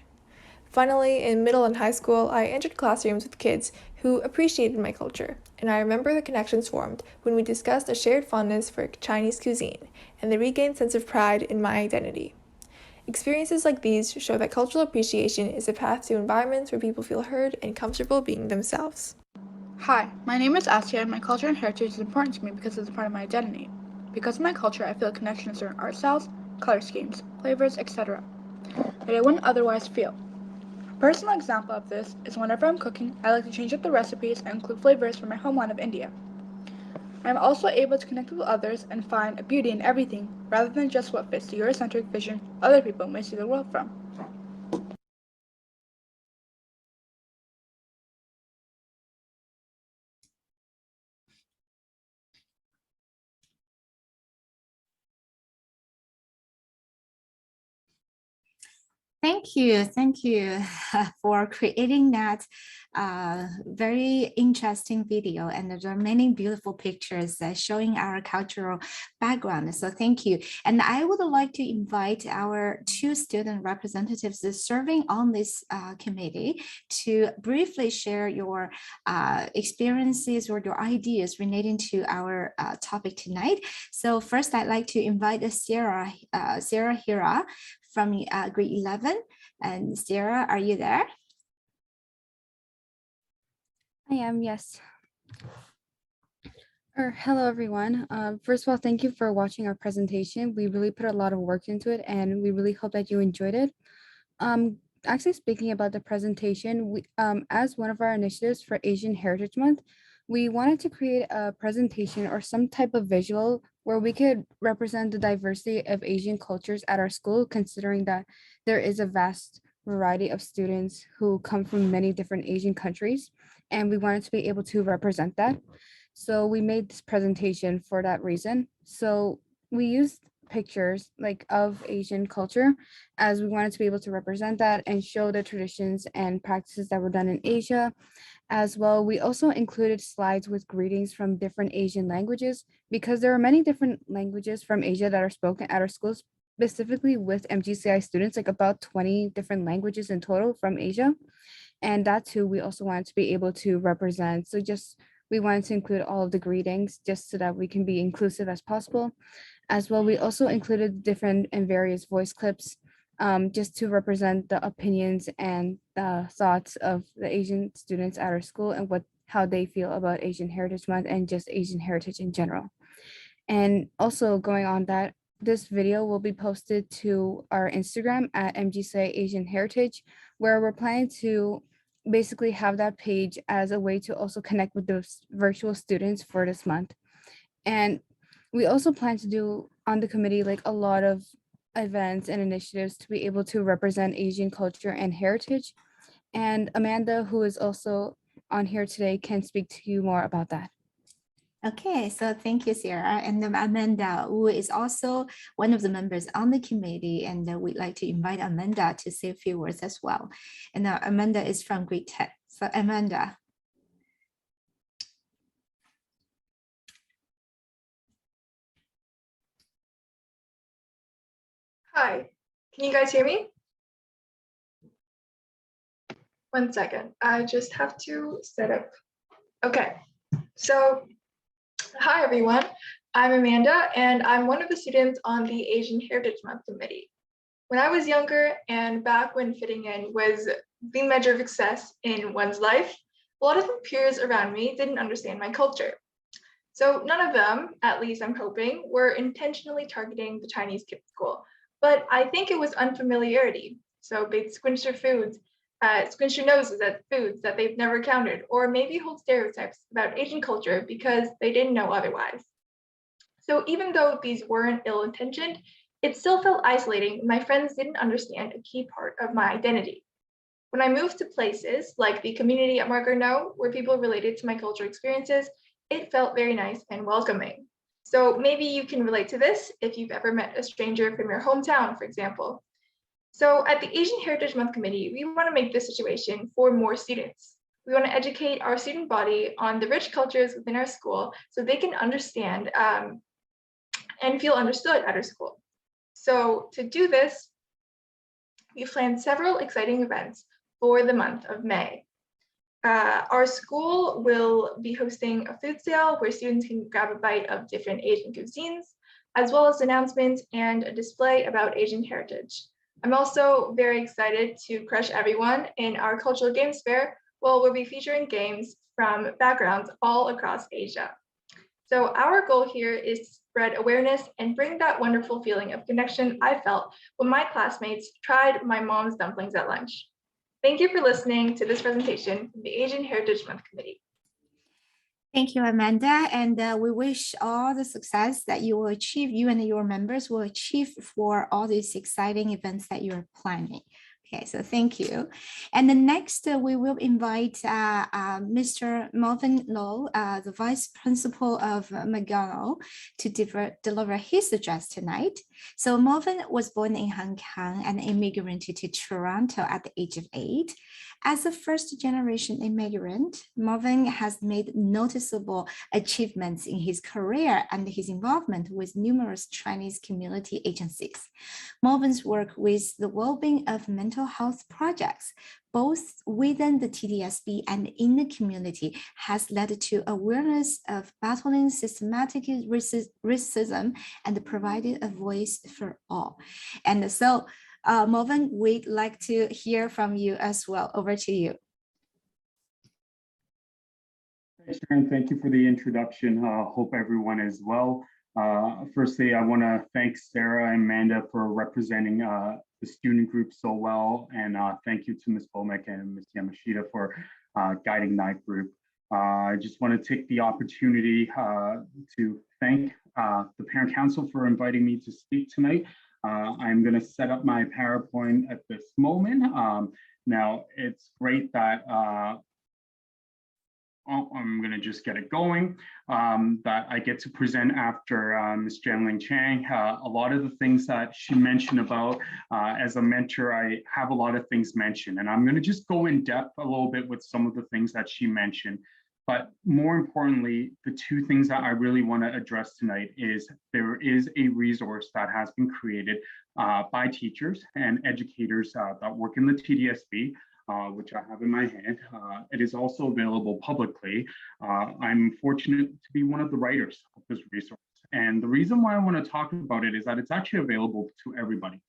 Finally, in middle and high school, I entered classrooms with kids who appreciated my culture, and I remember the connections formed when we discussed a shared fondness for Chinese cuisine and the regained sense of pride in my identity. Experiences like these show that cultural appreciation is a path to environments where people feel heard and comfortable being themselves. Hi, my name is Asya, and my culture and heritage is important to me because it's a part of my identity. Because of my culture, I feel a connection to certain art styles, color schemes, flavors, etc. that I wouldn't otherwise feel. A personal example of this is whenever I'm cooking, I like to change up the recipes and include flavors from my homeland of India. I'm also able to connect with others and find a beauty in everything rather than just what fits the Eurocentric vision other people may see the world from. Thank you for creating that very interesting video, and there are many beautiful pictures showing our cultural background. So thank you. And I would like to invite our two student representatives serving on this committee to briefly share your experiences or your ideas relating to our topic tonight. So first, I'd like to invite Sarah Hira from grade 11. And Sarah, are you there? I am, yes. Hello, everyone. First of all, thank you for watching our presentation. We really put a lot of work into it, and we really hope that you enjoyed it. Actually, speaking about the presentation, we, as one of our initiatives for Asian Heritage Month, we wanted to create a presentation or some type of visual where we could represent the diversity of Asian cultures at our school, considering that there is a vast variety of students who come from many different Asian countries, and we wanted to be able to represent that. So we made this presentation for that reason. So we used pictures like of Asian culture, as we wanted to be able to represent that and show the traditions and practices that were done in Asia. As well, we also included slides with greetings from different Asian languages, because there are many different languages from Asia that are spoken at our schools, specifically with Mgci students, like about 20 different languages in total from Asia. And that too, we also wanted to be able to represent. So just, we wanted to include all of the greetings just so that we can be inclusive as possible. As well, we also included different and various voice clips just to represent the opinions and the thoughts of the Asian students at our school and how they feel about Asian Heritage Month and just Asian heritage in general. And also going on that, this video will be posted to our Instagram at Mgci Asian Heritage, where we're planning to basically have that page as a way to also connect with those virtual students for this month. And we also plan to do on the committee like a lot of events and initiatives to be able to represent Asian culture and heritage. And Amanda, who is also on here today, can speak to you more about that. Okay, so thank you, Sarah. And Amanda, who is also one of the members on the committee, and we'd like to invite Amanda to say a few words as well. And Amanda is from grade 10. So Amanda. Hi, can you guys hear me? One second, I just have to set up. Okay, so hi everyone, I'm Amanda and I'm one of the students on the Asian Heritage Month Committee. When I was younger and back when fitting in was the measure of success in one's life, a lot of my peers around me didn't understand my culture. So none of them, at least I'm hoping, were intentionally targeting the Chinese kids school. But I think it was unfamiliarity. So they'd squinch their noses at foods that they've never encountered, or maybe hold stereotypes about Asian culture because they didn't know otherwise. So even though these weren't ill-intentioned, it still felt isolating when my friends didn't understand a key part of my identity. When I moved to places like the community at Margarno, where people related to my cultural experiences, it felt very nice and welcoming. So maybe you can relate to this if you've ever met a stranger from your hometown, for example. So at the Asian Heritage Month Committee, we want to make this situation for more students. We want to educate our student body on the rich cultures within our school so they can understand and feel understood at our school. So to do this, we planned several exciting events for the month of May. Our school will be hosting a food sale where students can grab a bite of different Asian cuisines, as well as announcements and a display about Asian heritage. I'm also very excited to crush everyone in our cultural games fair, where we'll be featuring games from backgrounds all across Asia. So our goal here is to spread awareness and bring that wonderful feeling of connection I felt when my classmates tried my mom's dumplings at lunch. Thank you for listening to this presentation from the Asian Heritage Month Committee. Thank you, Amanda, and we wish all the success that you will achieve, you and your members will achieve for all these exciting events that you're planning. Okay, so thank you. And then next, we will invite Mr. Melvin Low, the Vice Principal of McGonagall, to deliver his address tonight. So Melvin was born in Hong Kong and immigrated to Toronto at the age of 8. As a first-generation immigrant, Melvin has made noticeable achievements in his career and his involvement with numerous Chinese community agencies. Melvin's work with the well-being of mental health projects, both within the TDSB and in the community, has led to awareness of battling systematic racism and provided a voice for all. And so, Melvin, we'd like to hear from you as well. Over to you. Thanks, Sharon. Thank you for the introduction. Hope everyone is well. Firstly, I want to thank Sarah and Amanda for representing the student group so well. And thank you to Ms. Bomek and Ms. Yamashita for guiding that group. I just want to take the opportunity to thank the Parent Council for inviting me to speak tonight. I'm going to set up my PowerPoint at this moment. Now, it's great that I'm going to just get it going, that I get to present after Ms. Jianling Chang. A lot of the things that she mentioned about as a mentor, I have a lot of things mentioned, and I'm going to just go in depth a little bit with some of the things that she mentioned. But more importantly, the two things that I really want to address tonight is there is a resource that has been created by teachers and educators that work in the TDSB, which I have in my hand. It is also available publicly. I'm fortunate to be one of the writers of this resource. And the reason why I want to talk about it is that it's actually available to everybody.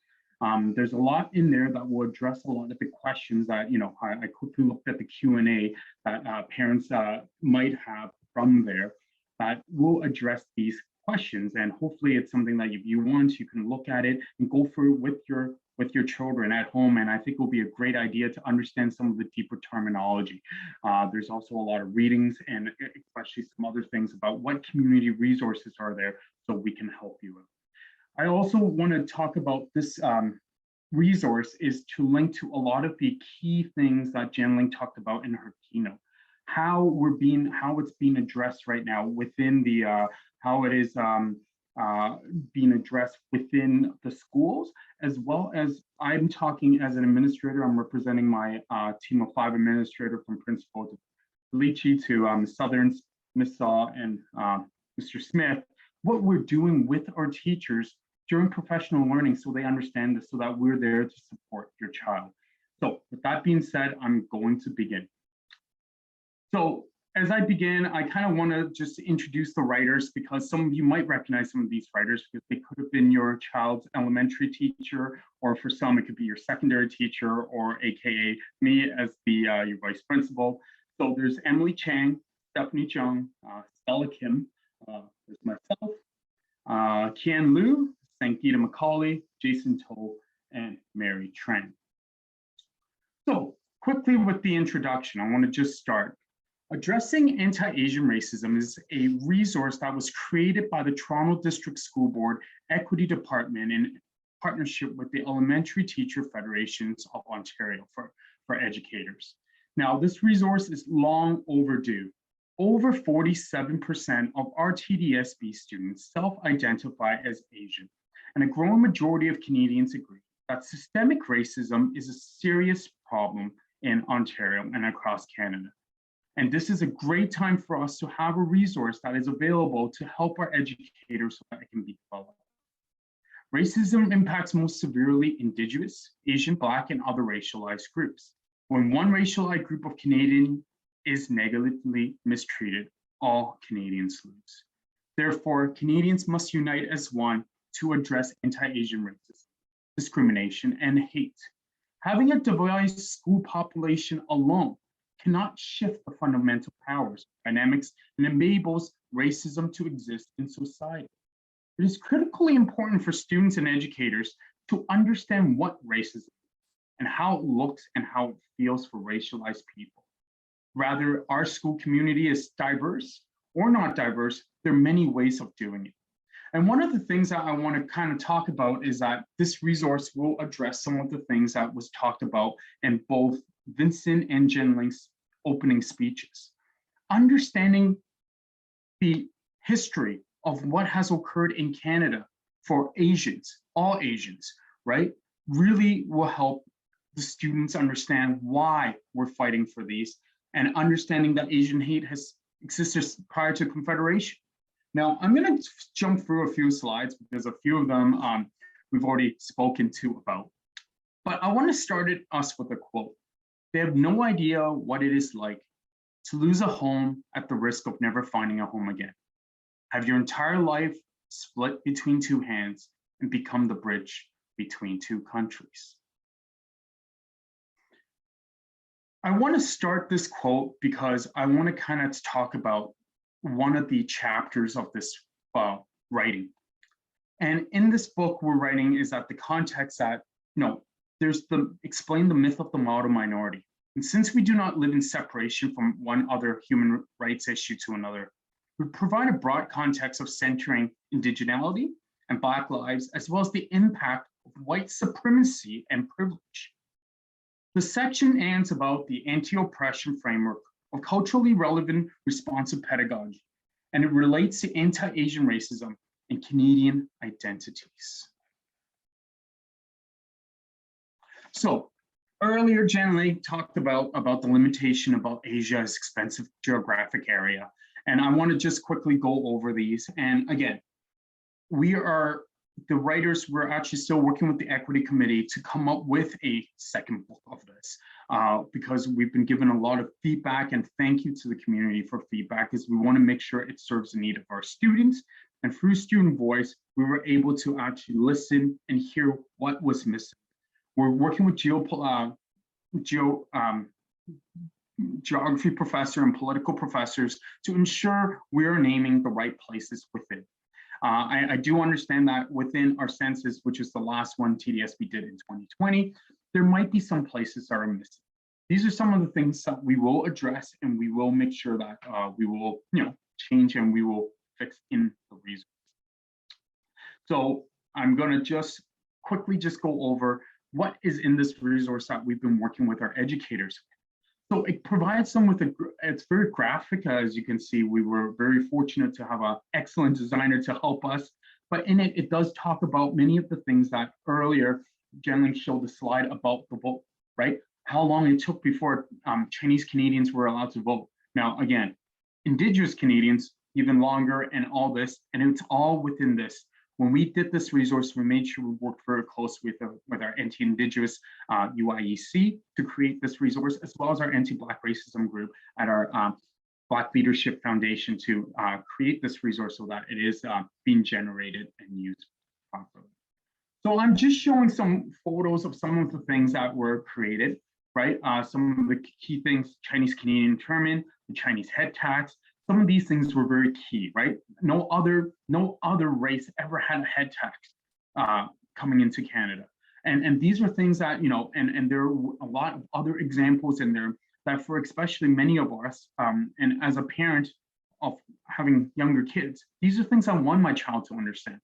There's a lot in there that will address a lot of the questions that, I quickly looked at the Q&A that parents might have from there that will address these questions. And hopefully it's something that if you want, you can look at it and go through with your children at home. And I think it will be a great idea to understand some of the deeper terminology. There's also a lot of readings and especially some other things about what community resources are there so we can help you out. I also want to talk about this resource is to link to a lot of the key things that Jianling talked about in her keynote. How it's being addressed right now within the how it is being addressed within the schools, as well as I'm talking as an administrator. I'm representing my team of 5 administrators, from Principal to Lichi to Southern, Ms. Saw, and Mr. Smith. What we're doing with our teachers during professional learning so they understand this, so that we're there to support your child. So with that being said, I'm going to begin. So as I begin, I kind of want to just introduce the writers, because some of you might recognize some of these writers because they could have been your child's elementary teacher, or for some, it could be your secondary teacher, or AKA me as the your vice principal. So there's Emily Chang, Stephanie Chung, Stella Kim, there's myself, Kian Liu, Sankita Macaulay, Jason Toh, and Mary Tran. So quickly with the introduction, I want to just start. Addressing Anti-Asian Racism is a resource that was created by the Toronto District School Board Equity Department in partnership with the Elementary Teacher Federations of Ontario for educators. Now, this resource is long overdue. Over 47% of our TDSB students self-identify as Asian, and a growing majority of Canadians agree that systemic racism is a serious problem in Ontario and across Canada. And this is a great time for us to have a resource that is available to help our educators so that it can be developed. Racism impacts most severely Indigenous, Asian, Black, and other racialized groups. When one racialized group of Canadians is negatively mistreated, all Canadians lose. Therefore, Canadians must unite as one to address anti-Asian racism, discrimination, and hate. Having a diverse school population alone cannot shift the fundamental powers, dynamics, and enables racism to exist in society. It is critically important for students and educators to understand what racism is and how it looks and how it feels for racialized people. Rather, our school community is diverse or not diverse, there are many ways of doing it. And one of the things that I want to kind of talk about is that this resource will address some of the things that was talked about in both Vincent and Jenling's opening speeches. Understanding the history of what has occurred in Canada for Asians, all Asians, right, really will help the students understand why we're fighting for these and understanding that Asian hate has existed prior to Confederation. Now, I'm going to jump through a few slides because a few of them we've already spoken to about. But I want to start us with a quote. They have no idea what it is like to lose a home at the risk of never finding a home again. Have your entire life split between two hands and become the bridge between two countries. I want to start this quote because I want to kind of talk about one of the chapters of this writing. And in this book we're writing is that the context that, there's explain the myth of the model minority. And since we do not live in separation from one other human rights issue to another, we provide a broad context of centering indigeneity and Black lives, as well as the impact of white supremacy and privilege. The section ends about the anti-oppression framework of culturally relevant responsive pedagogy, and it relates to anti-Asian racism and Canadian identities. So earlier, Jen Lee talked about the limitation about Asia as expensive geographic area, and I want to just quickly go over these. And again, the writers, we're actually still working with the equity committee to come up with a second book of this because we've been given a lot of feedback, and thank you to the community for feedback, as we want to make sure it serves the need of our students. And through student voice, we were able to actually listen and hear what was missing. We're working with geography professor and political professors to ensure we're naming the right places within. I do understand that within our census, which is the last one TDSB did in 2020, there might be some places that are missing. These are some of the things that we will address, and we will make sure that we will, change and we will fix in the resource. So I'm going to just quickly go over what is in this resource that we've been working with our educators. So it provides them with it's very graphic, as you can see. We were very fortunate to have an excellent designer to help us, but in it does talk about many of the things that earlier Jen showed the slide about the vote, right? How long it took before Chinese Canadians were allowed to vote. Now, again, Indigenous Canadians, even longer, and all this, and it's all within this. When we did this resource, we made sure we worked very closely with our anti-Indigenous UIEC to create this resource, as well as our anti-Black racism group at our Black Leadership Foundation to create this resource so that it is being generated and used properly. So I'm just showing some photos of some of the things that were created, right? Some of the key things: Chinese Canadian internment, the Chinese head tax. Some of these things were very key, right? No other race ever had a head tax coming into Canada. And these are things that, and there are a lot of other examples in there that for especially many of us, and as a parent of having younger kids, these are things I want my child to understand.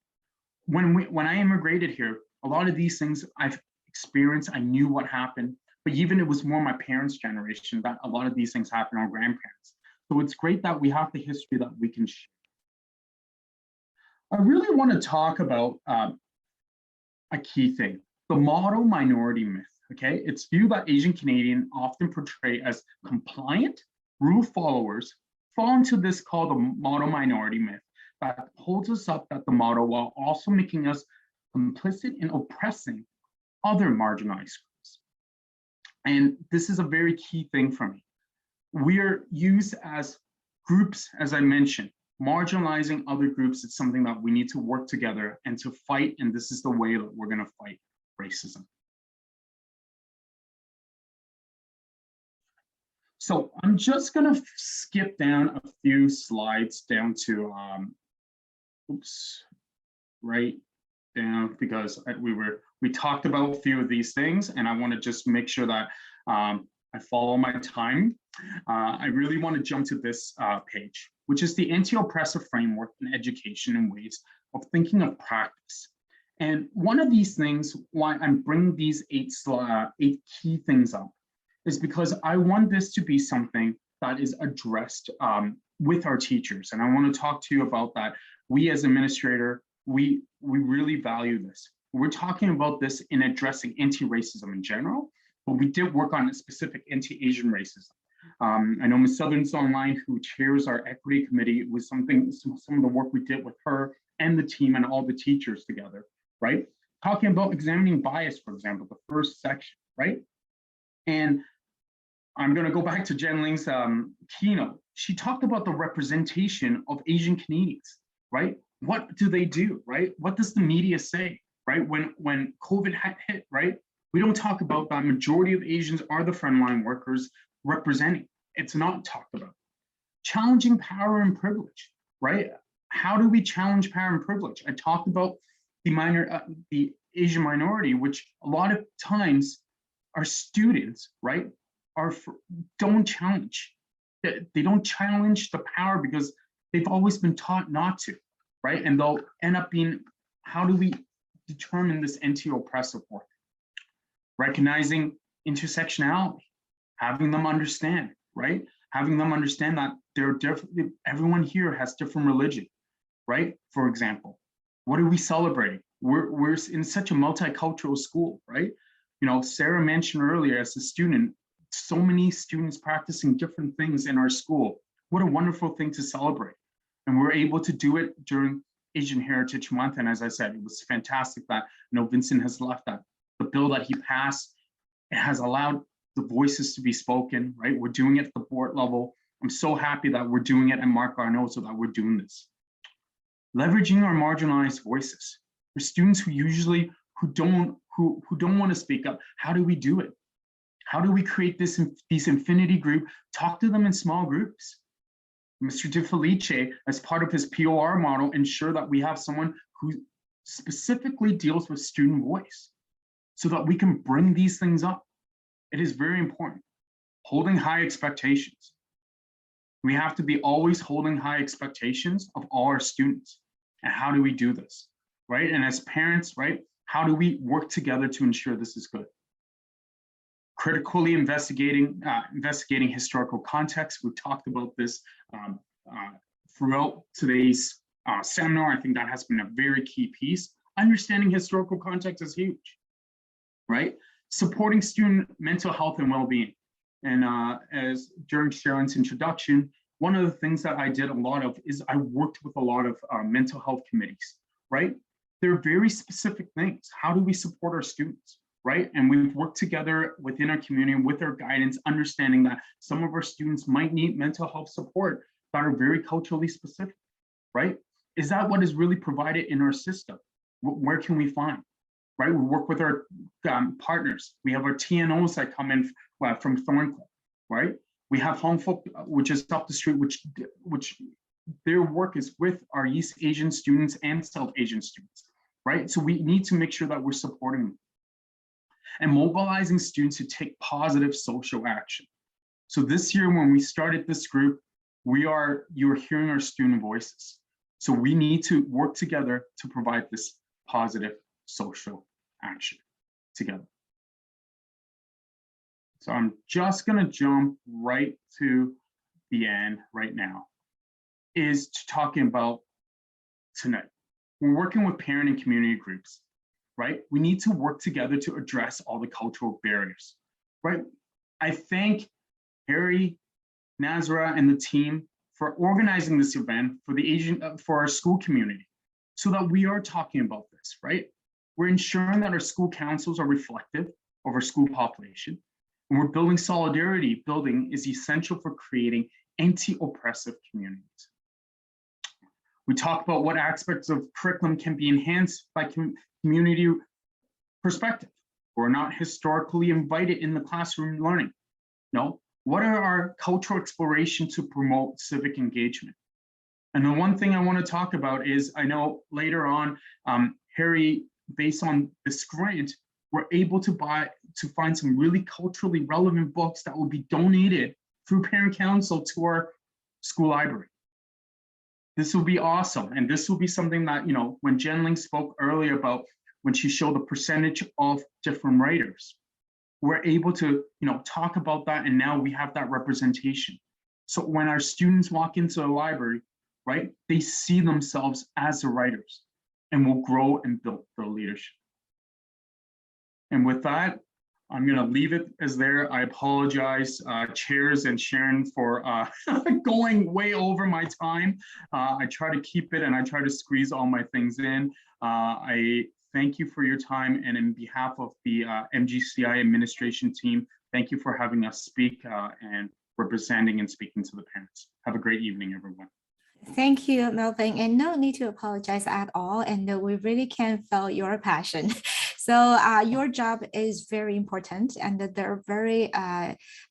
When I immigrated here, a lot of these things I've experienced, I knew what happened, but even it was more my parents' generation that a lot of these things happened, our grandparents. So it's great that we have the history that we can share. I really want to talk about a key thing, the model minority myth, okay? It's viewed that Asian Canadian often portray as compliant, rule followers, fall into this called the model minority myth that holds us up at the model while also making us complicit in oppressing other marginalized groups. And this is a very key thing for me. We're used as groups, as I mentioned. Marginalizing other groups is something that we need to work together and to fight, and this is the way that we're going to fight racism. So I'm just gonna skip down a few slides down to, right down, because we talked about a few of these things, and I want to just make sure that I follow my time. I really want to jump to this page, which is the anti-oppressive framework in education and ways of thinking of practice. And one of these things, why I'm bringing these eight key things up, is because I want this to be something that is addressed with our teachers. And I want to talk to you about that. We as administrator, we really value this. We're talking about this in addressing anti-racism in general, but we did work on a specific anti-Asian racism. I know Ms. Southern's online, who chairs our equity committee. It was some of the work we did with her and the team and all the teachers together, right? Talking about examining bias, for example, the first section, right? And I'm going to go back to Jen Ling's keynote. She talked about the representation of Asian Canadians, right? What do they do, right? What does the media say, right? When COVID hit, right? We don't talk about that. Majority of Asians are the frontline workers representing. It's not talked about. Challenging power and privilege, right? How do we challenge power and privilege? I talked about the Asian minority, which a lot of times our students, right, don't challenge. They don't challenge the power because they've always been taught not to, right? And they'll end up being, how do we determine this anti-oppressive work? Recognizing intersectionality, having them understand, right? Having them understand that they're different, everyone here has different religion, right? For example, what are we celebrating? We're in such a multicultural school, right? You know, Sarah mentioned earlier, as a student, so many students practicing different things in our school. What a wonderful thing to celebrate. And we're able to do it during Asian Heritage Month. And as I said, it was fantastic that, you know, Vincent has left that. The bill that he passed, it has allowed the voices to be spoken, right? We're doing it at the board level. I'm so happy that we're doing it at Mark Garneau, so that we're doing this. Leveraging our marginalized voices. For students who don't want to speak up, how do we do it? How do we create these infinity group? Talk to them in small groups. Mr. DeFelice, as part of his POR model, ensure that we have someone who specifically deals with student voice so that we can bring these things up. It is very important. Holding high expectations. We have to be always holding high expectations of all our students. And how do we do this, right? And as parents, right, how do we work together to ensure this is good? Critically investigating historical context. We talked about this throughout today's seminar. I think that has been a very key piece. Understanding historical context is huge, right? Supporting student mental health and well-being. And as during Sharon's introduction, one of the things that I did a lot of is I worked with a lot of mental health committees, right? They're very specific things. How do we support our students, right? And we've worked together within our community with our guidance, understanding that some of our students might need mental health support that are very culturally specific, right? Is that what is really provided in our system? Where can we find? Right, we work with our partners. We have our TNOs that come in from Thorncliffe, right? We have Hong Folk, which is up the street, which their work is with our East Asian students and South Asian students, right? So we need to make sure that we're supporting them and mobilizing students to take positive social action. So this year, when we started this group, you're hearing our student voices. So we need to work together to provide this positive social action together. So I'm just going to jump right to the end right now, is to talking about tonight. We're working with parent and community groups, right? We need to work together to address all the cultural barriers, right? I thank Harry, Nazra, and the team for organizing this event for our school community, so that we are talking about this, right? We're ensuring that our school councils are reflective of our school population, and we're building solidarity. Building is essential for creating anti-oppressive communities. We talk about what aspects of curriculum can be enhanced by community perspective. We're not historically invited in the classroom learning. No, What are our cultural exploration to promote civic engagement? And the one thing I want to talk about is, I know later on, Harry, based on this grant, we're able to find some really culturally relevant books that will be donated through parent council to our school library. This will be awesome. And this will be something that, you know, when Jen-Ling spoke earlier about when she showed the percentage of different writers, we're able to, you know, talk about that. And now we have that representation. So when our students walk into the library, right, they see themselves as the writers and will grow and build their leadership. And with that, I'm going to leave it as there. I apologize, chairs and Sharon, for going way over my time. I try to keep it and I try to squeeze all my things in. I thank you for your time. And in behalf of the MGCI administration team, thank you for having us speak and representing and speaking to the parents. Have a great evening, everyone. Thank you, Melvin, and no need to apologize at all. And we really can feel your passion. So your job is very important, and there are very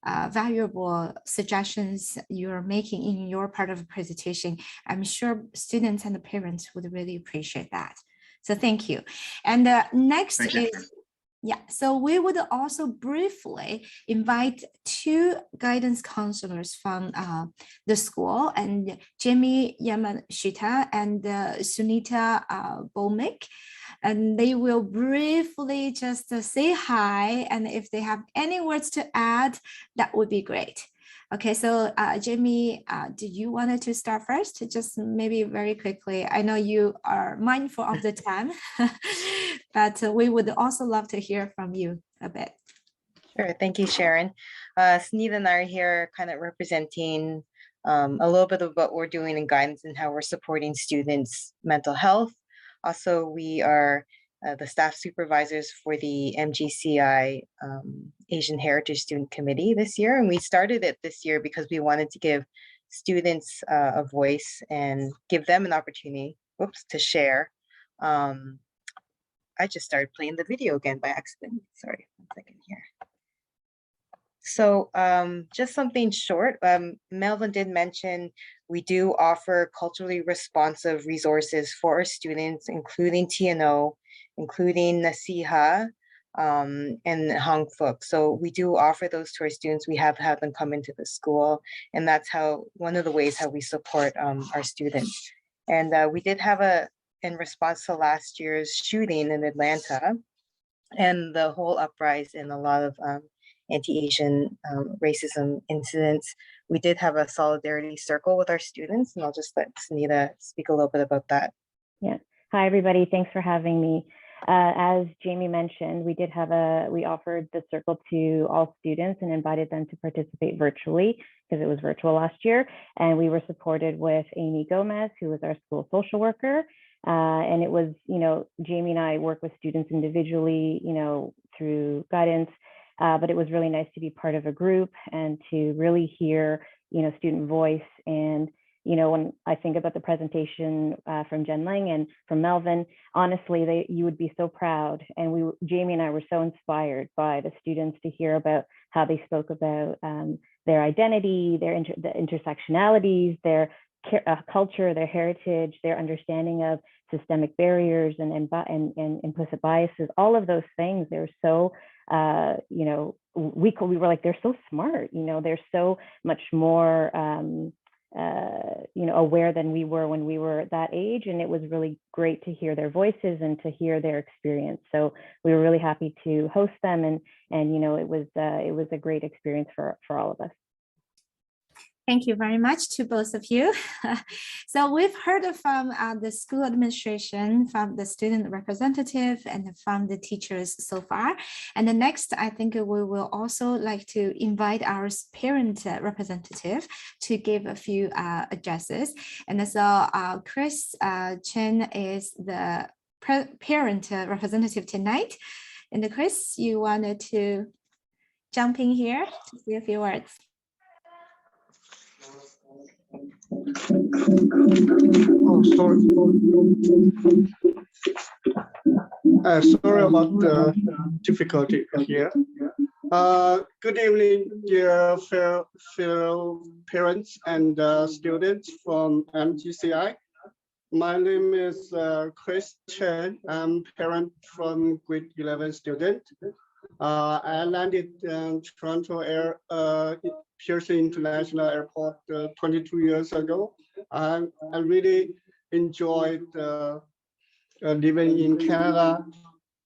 valuable suggestions you're making in your part of the presentation. I'm sure students and the parents would really appreciate that. So thank you. And next is, yeah, so we would also briefly invite two guidance counselors from the school, and Jamie Yamashita and Sunita Bomik, and they will briefly just say hi, and if they have any words to add, that would be great. Okay, so Jamie, do you want to start first? Just maybe very quickly. I know you are mindful of the time, but we would also love to hear from you a bit. Sure, thank you, Sharon. Sunita and I are here kind of representing a little bit of what we're doing in guidance and how we're supporting students' mental health. Also, we are the staff supervisors for the MGCI Asian Heritage Student Committee this year. And we started it this year because we wanted to give students a voice and give them an opportunity, to share. I just started playing the video again by accident. Sorry, 1 second here. So just something short, Melvin did mention we do offer culturally responsive resources for our students, including TNO, including Nasiha and Hangfuk. So we do offer those to our students. We have had them come into the school, and that's how one of the ways how we support our students. And we did have in response to last year's shooting in Atlanta and the whole uprising and a lot of anti-Asian racism incidents, we did have a solidarity circle with our students, and I'll just let Sunita speak a little bit about that. Yeah. Hi, everybody. Thanks for having me. As Jamie mentioned, we offered the circle to all students and invited them to participate virtually because it was virtual last year. And we were supported with Amy Gomez, who was our school social worker. And it was, Jamie and I work with students individually, through guidance. But it was really nice to be part of a group and to really hear, student voice. And, when I think about the presentation from Jen-Ling and from Melvin, honestly, you would be so proud. And Jamie and I were so inspired by the students to hear about how they spoke about their identity, the intersectionalities, their culture, their heritage, their understanding of systemic barriers and implicit biases, all of those things. They're so, we were like, they're so smart, they're so much more, aware than we were when we were that age. And it was really great to hear their voices and to hear their experience. So we were really happy to host them, and it was a great experience for all of us. Thank you very much to both of you. So we've heard from the school administration, from the student representative, and from the teachers so far. And the next, I think we will also like to invite our parent representative to give a few addresses. And so Chris Chen is the parent representative tonight. And Chris, you wanted to jump in here to say a few words. Oh, sorry. Sorry about the difficulty here. Good evening, dear fellow parents and students from Mgci. My name is Chris Chen. I'm parent from grade 11 student. I landed in Toronto Pearson International Airport 22 years ago. I really enjoyed living in Canada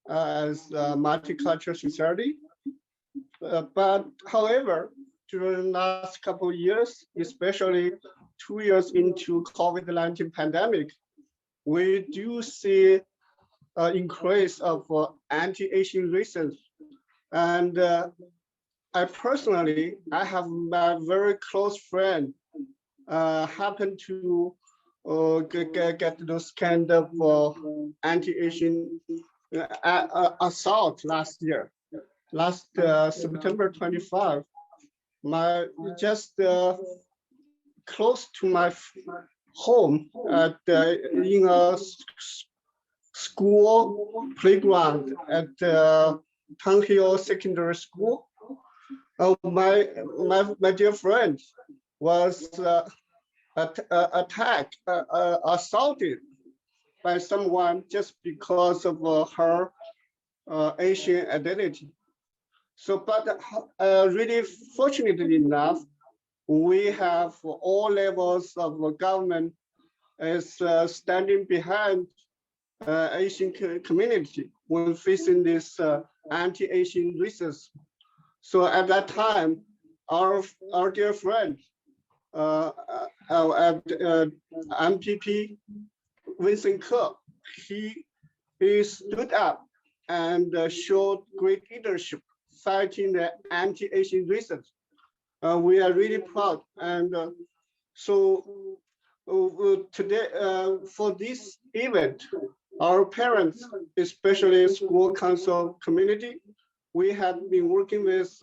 as a multicultural society. But however, during the last couple of years, especially 2 years into COVID-19 pandemic, we do see an increase of anti-Asian racism. And I personally, I have my very close friend happen to get those kind of anti-Asian assault last year. Last September 25, just close to my home at in a school playground at Town Hill Secondary School. My dear friend was attacked, assaulted by someone just because of her Asian identity. So, but really fortunately enough, we have all levels of government is standing behind Asian community when facing this anti-Asian racism. So at that time, our dear friend at MPP, Vincent Ke, he stood up and showed great leadership fighting the anti-Asian racism. We are really proud. And so today, for this event, our parents, especially school council community, we have been working with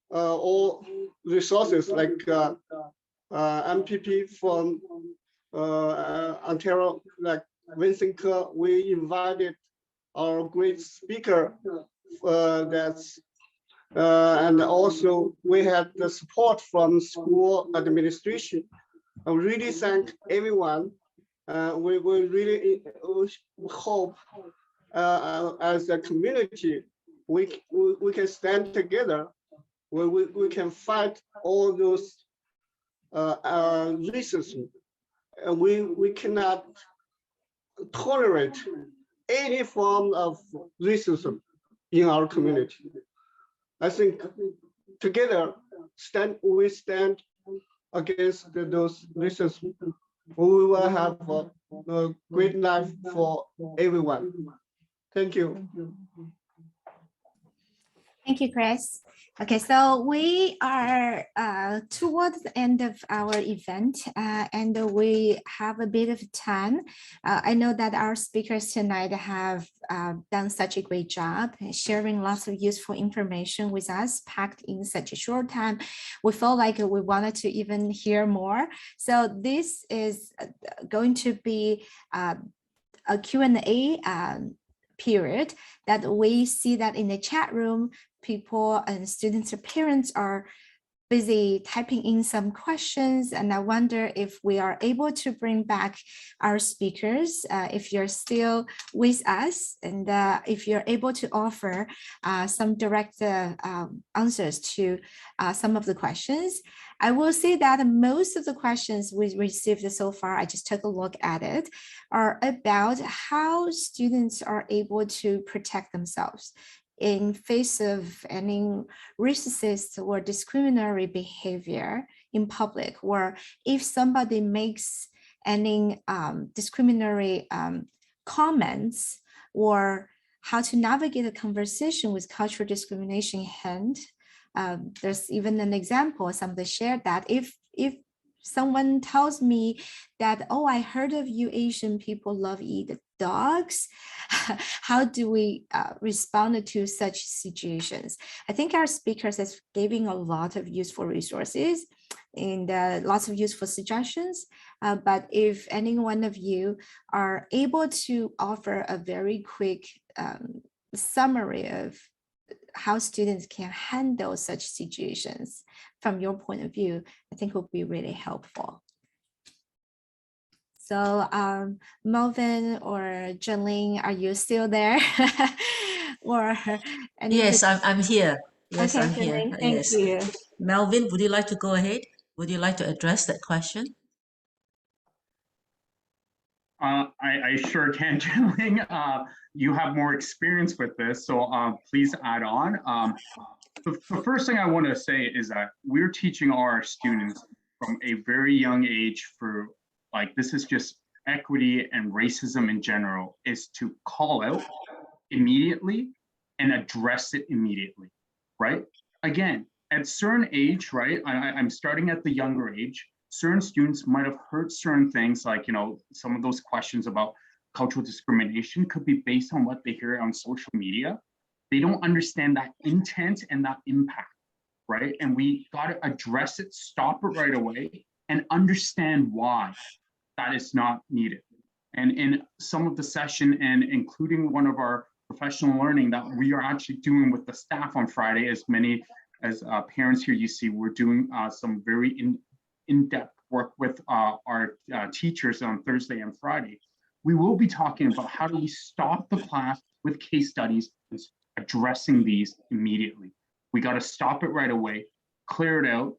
all resources like MPP from Ontario, like Vincent Ke. We invited our great speaker and also we had the support from school administration. I really thank everyone. We will really hope as a community, we can stand together, we can fight all those racism. We cannot tolerate any form of racism in our community. I think together we stand against those racism. We will have a great life for everyone. Thank you. Thank you, Chris. Okay, so we are towards the end of our event and we have a bit of time. I know that our speakers tonight have done such a great job sharing lots of useful information with us packed in such a short time. We felt like we wanted to even hear more. So this is going to be a Q&A period that we see that in the chat room, people and students or parents are busy typing in some questions, and I wonder if we are able to bring back our speakers if you're still with us, and if you're able to offer some direct answers to some of the questions. I will say that most of the questions we received so far, I just took a look at it, are about how students are able to protect themselves in face of any racist or discriminatory behavior in public, or if somebody makes any discriminatory comments, or how to navigate a conversation with cultural discrimination in hand. There's even an example, somebody shared that if someone tells me that, oh, I heard of you Asian people love eat dogs, how do we respond to such situations? I think our speakers is giving a lot of useful resources and lots of useful suggestions. But if any one of you are able to offer a very quick summary of how students can handle such situations from your point of view, I think will be really helpful. So Melvin or Junling, are you still there? Or Yes, I'm here. Yes, okay, I'm here. Junling, thank Yes. you. Melvin, would you like to go ahead? Would you like to address that question? I sure can, Jiling. You have more experience with this, so please add on. The first thing I want to say is that we're teaching our students from a very young age for, like, this is just equity and racism in general, is to call out immediately and address it immediately, right? Again, at certain age, right, I'm starting at the younger age, certain students might have heard certain things like, you know, some of those questions about cultural discrimination could be based on what they hear on social media. They don't understand that intent and that impact, right? And we got to address it, stop it right away, and understand why that is not needed. And in some of the session, and including one of our professional learning that we are actually doing with the staff on Friday, as many as parents here you see, we're doing some very in-depth work with our teachers on Thursday and Friday. We will be talking about how do we stop the class with case studies and addressing these immediately. We got to stop it right away, clear it out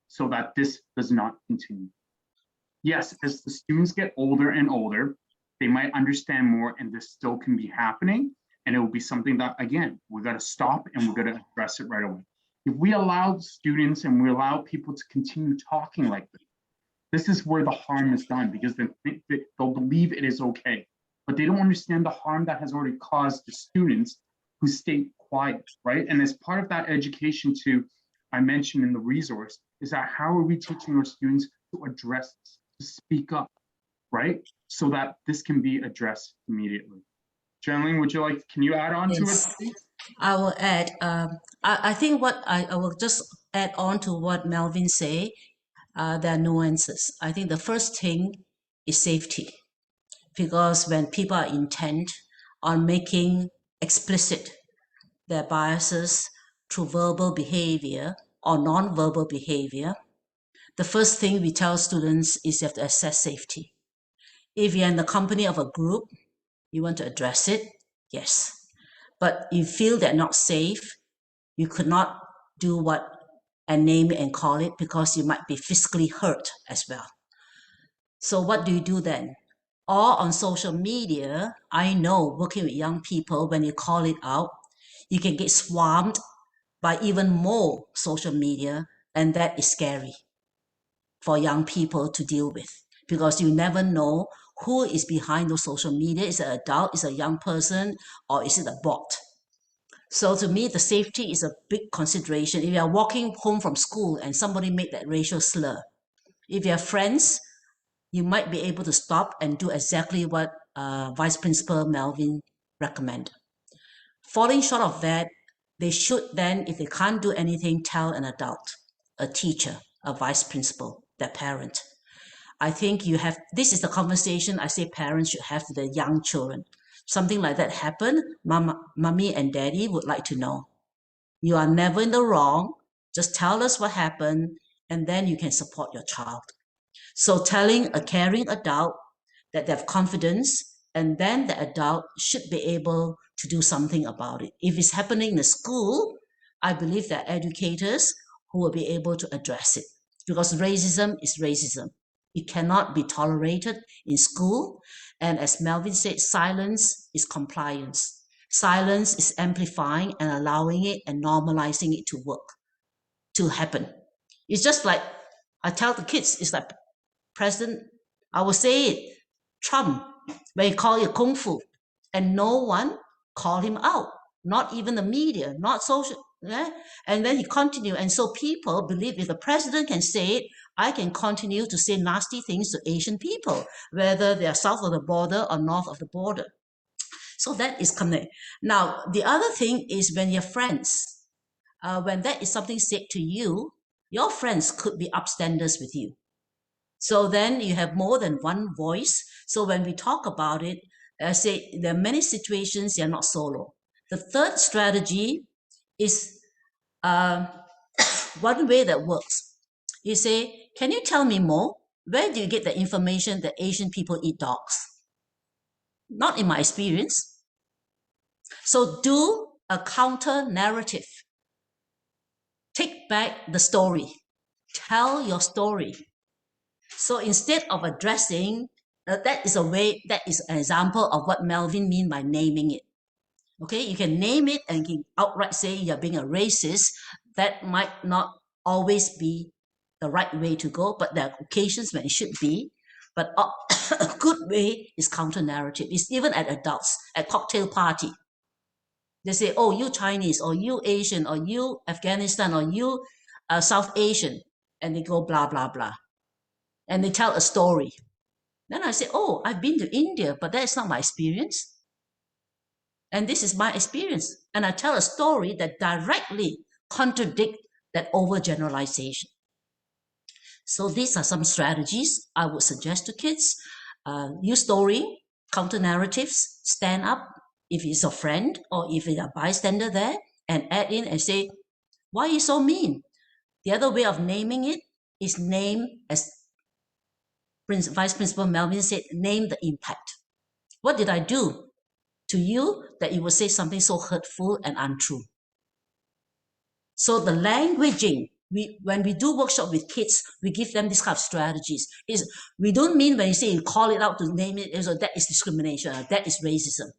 so that this does not continue. Yes, as the students get older and older, they might understand more and this still can be happening. And it will be something that, again, we got to stop and we're going to address it right away. If we allow students and we allow people to continue talking like this is where the harm is done, because they'll believe it is okay, but they don't understand the harm that has already caused the students who stay quiet, right? And as part of that education too, I mentioned in the resource, is that how are we teaching our students to address this, to speak up, right? So that this can be addressed immediately. Janling, would you like, can you add on to it? I will add, I think what I will just add on to what Melvin say, there are nuances. I think the first thing is safety, because when people are intent on making explicit their biases through verbal behavior or non-verbal behavior, the first thing we tell students is you have to assess safety. If you're in the company of a group, you want to address it, yes. But you feel they're not safe, you could not do what and name it and call it, because you might be physically hurt as well. So what do you do then? Or on social media, I know working with young people, when you call it out, you can get swarmed by even more social media, and that is scary for young people to deal with, because you never know who is behind those social media. Is it an adult, is it a young person, or is it a bot? So to me, the safety is a big consideration. If you are walking home from school and somebody made that racial slur, if you have friends, you might be able to stop and do exactly what Vice Principal Melvin recommended. Falling short of that, they should then, if they can't do anything, tell an adult, a teacher, a vice principal, their parent. I think you have, this is the conversation I say parents should have with their young children. Something like that happened, mommy and daddy would like to know. You are never in the wrong. Just tell us what happened, and then you can support your child. So telling a caring adult that they have confidence, and then the adult should be able to do something about it. If it's happening in the school, I believe that educators who will be able to address it, because racism is racism. It cannot be tolerated in school. And as Melvin said, silence is compliance. Silence is amplifying and allowing it and normalizing it to work, to happen. It's just like I tell the kids, it's like President, I will say it, Trump, when he called it kung fu, and no one called him out, not even the media, not social. Yeah? And then he continued. And so people believe if the president can say it, I can continue to say nasty things to Asian people, whether they are south of the border or north of the border. So that is coming. Now, the other thing is when you're friends, when that is something said to you, your friends could be upstanders with you. So then you have more than one voice. So when we talk about it, I say there are many situations you're not solo. The third strategy is one way that works. You say, can you tell me more? Where do you get the information that Asian people eat dogs? Not in my experience. So do a counter narrative. Take back the story. Tell your story. So instead of addressing, that is an example of what Melvin mean by naming it. Okay, you can name it and you can outright say you're being a racist. That might not always be the right way to go, but there are occasions when it should be. But a good way is counter narrative. It's even at adults, at cocktail party. They say, oh, you Chinese, or you Asian, or you Afghanistan, or you South Asian. And they go blah, blah, blah. And they tell a story. Then I say, oh, I've been to India, but that's not my experience. And this is my experience. And I tell a story that directly contradicts that overgeneralization. So these are some strategies I would suggest to kids. Use story, counter narratives, stand up if it's a friend or if it's a bystander there, and add in and say, why are you so mean? The other way of naming it is name, as Vice Principal Melvin said, name the impact. What did I do to you that you would say something so hurtful and untrue? So the languaging, when we do workshop with kids, we give them this kind of strategies. We don't mean when you say you call it out to name it, so that is discrimination, that is racism.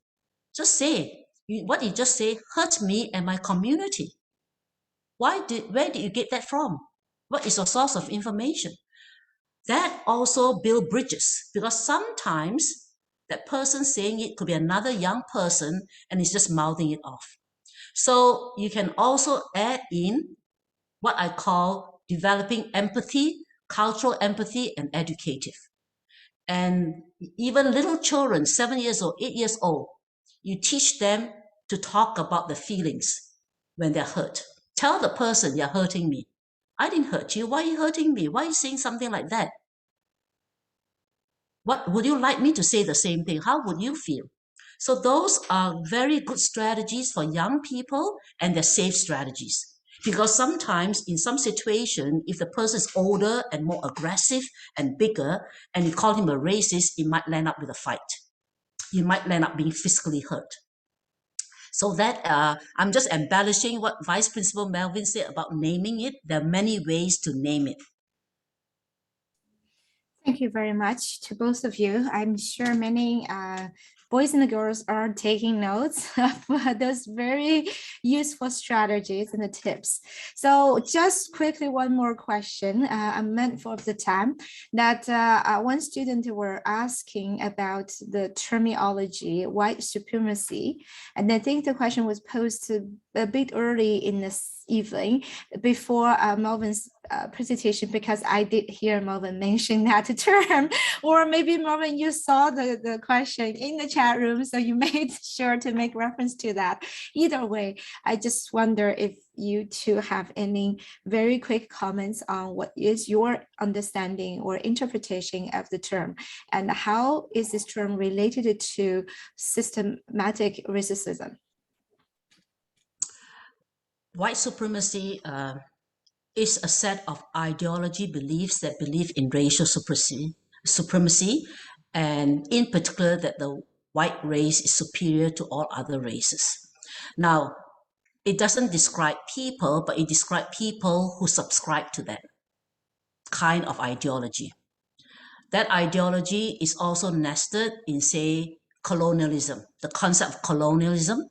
Just say, what you just say hurt me and my community. Where did you get that from? What is your source of information? That also build bridges, because sometimes that person saying it could be another young person and is just mouthing it off. So you can also add in what I call developing empathy, cultural empathy, and educative. And even little children, 7 years old, 8 years old, you teach them to talk about the feelings when they're hurt. Tell the person, you're hurting me. I didn't hurt you. Why are you hurting me? Why are you saying something like that? What would you like me to say the same thing? How would you feel? So those are very good strategies for young people, and they're safe strategies. Because sometimes in some situation, if the person is older and more aggressive and bigger, and you call him a racist, it might land up with a fight. You might land up being physically hurt. So that I'm just embellishing what Vice Principal Melvin said about naming it. There are many ways to name it. Thank you very much to both of you. I'm sure many boys and girls are taking notes of those very useful strategies and the tips. So just quickly, one more question. I'm mindful of the time that one student were asking about the terminology, white supremacy. And I think the question was posed a bit early in this evening before Melvin's presentation, because I did hear Melvin mention that term, or maybe Melvin, you saw the question in the chat room, so you made sure to make reference to that. Either way, I just wonder if you two have any very quick comments on what is your understanding or interpretation of the term, and how is this term related to systematic racism? White supremacy is a set of ideology beliefs that believe in racial supremacy, and in particular that the white race is superior to all other races. Now, it doesn't describe people, but it describes people who subscribe to that kind of ideology. That ideology is also nested in, say, colonialism, the concept of colonialism,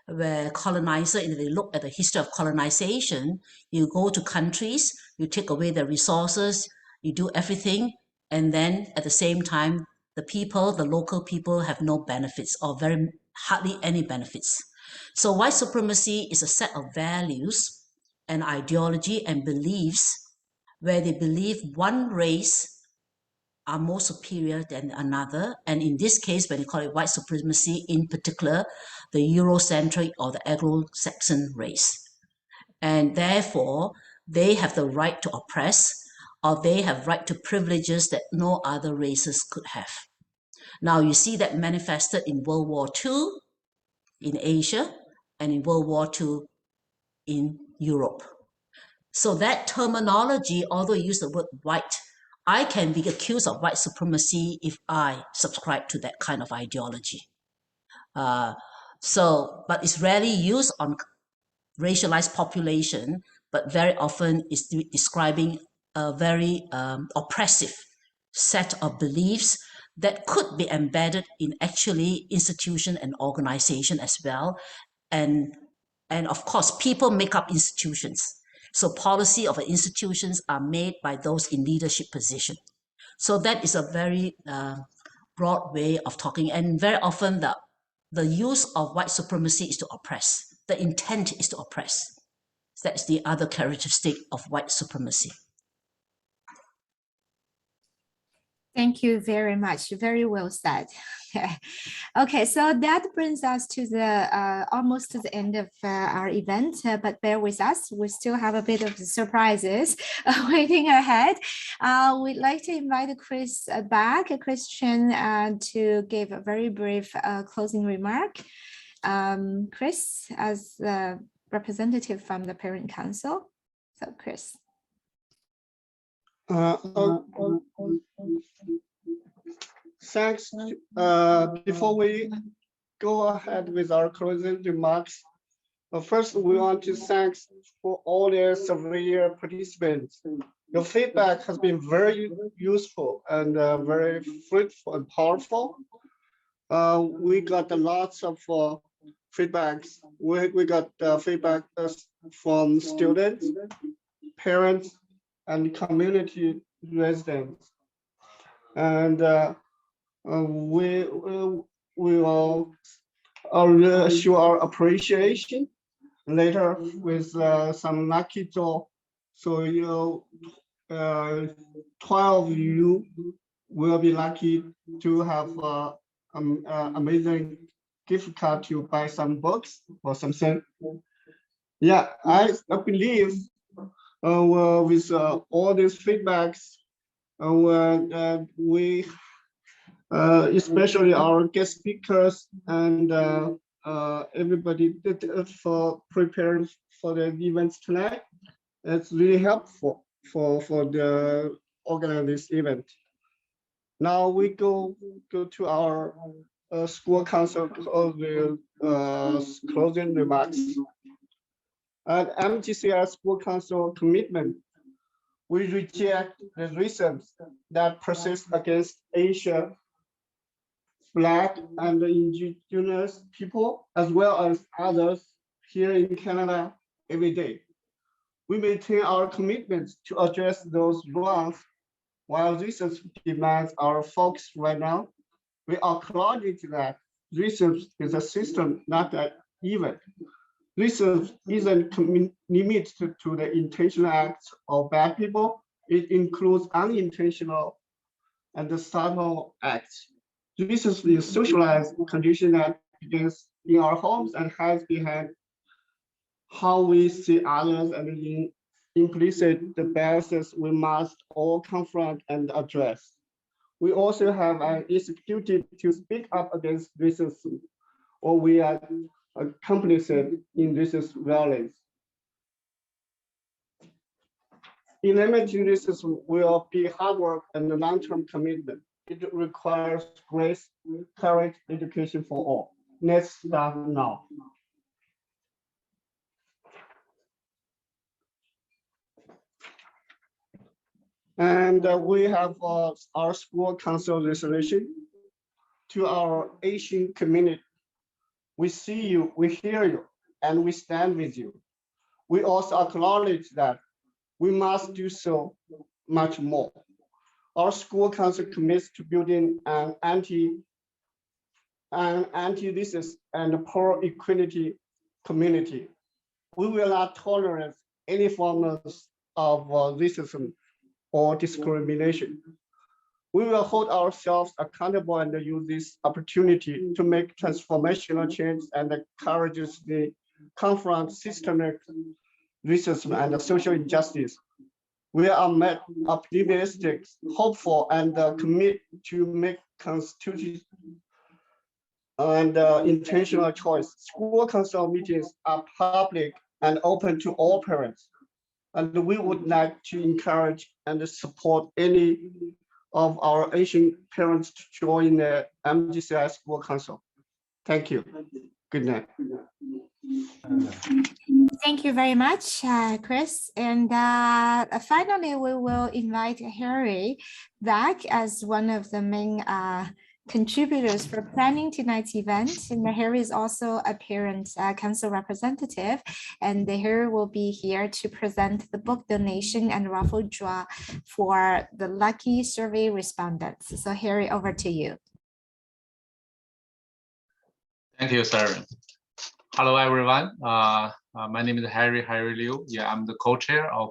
where colonizer, if they look at the history of colonization, you go to countries, you take away their resources, you do everything, and then at the same time, the people, the local people have no benefits or hardly any benefits. So white supremacy is a set of values and ideology and beliefs where they believe one race are more superior than another. And in this case, when you call it white supremacy, in particular, the Eurocentric or the Anglo-Saxon race. And therefore, they have the right to oppress, or they have right to privileges that no other races could have. Now, you see that manifested in World War II in Asia and in World War II in Europe. So that terminology, although you use the word white, I can be accused of white supremacy if I subscribe to that kind of ideology. But it's rarely used on racialized population, but very often is describing a very oppressive set of beliefs that could be embedded in actually institution and organization as well. And of course, people make up institutions. So policy of institutions are made by those in leadership position. So that is a very broad way of talking. And very often the use of white supremacy is to oppress. The intent is to oppress. That's the other characteristic of white supremacy. Thank you very much. Very well said. Okay, so that brings us to the almost to the end of our event, but bear with us. We still have a bit of surprises waiting ahead. We'd like to invite Chris back, Christian, to give a very brief closing remark. Chris, as the representative from the Parent Council. So, Chris. Thanks. Before we go ahead with our closing remarks, first we want to thank for all the survey participants. Your feedback has been very useful and very fruitful and powerful. We got lots of feedbacks. We got feedback from students, parents, and community residents, and we will show our appreciation later with some lucky draw. So 12 you will be lucky to have amazing gift card to buy some books or something. Yeah, I believe with all these feedbacks, we, especially our guest speakers and everybody for preparing for the events tonight, it's really helpful for the organize this event. Now we go to our school council closing remarks. At MGCI School Council commitment, we reject the reasons that persist against Asia, Black and Indigenous people, as well as others here in Canada every day. We maintain our commitment to address those wrongs. While racism demands our focus right now, we acknowledge that racism is a system, not an event. Racism isn't limited to the intentional acts of bad people. It includes unintentional and subtle acts. Racism is socialized condition that begins in our homes and hides behind how we see others and in implicit biases we must all confront and address. We also have an executive to speak up against racism, or we are complicit in racist violence. Eliminating racism will be hard work and a long-term commitment. It requires grace, courage, education for all. Let's start now. And we have our school council resolution to our Asian community. We see you, we hear you, and we stand with you. We also acknowledge that we must do so much more. Our school council commits to building an anti-racist and pro-equality community. We will not tolerate any forms of racism or discrimination. We will hold ourselves accountable and use this opportunity to make transformational change and courageously confront systemic racism and social injustice. We are optimistic, hopeful, and commit to make constitutional and intentional choice. School council meetings are public and open to all parents. And we would like to encourage and support any of our Asian parents to join the Mgci School Council. Thank you. Good night. Thank you very much, Chris. And finally, we will invite Harry back as one of the main contributors for planning tonight's event. And Harry is also a parent council representative, and Harry will be here to present the book donation and raffle draw for the lucky survey respondents. So Harry, over to you. Thank you, Sarah. Hello, everyone. My name is Harry Liu. Yeah, I'm the co-chair of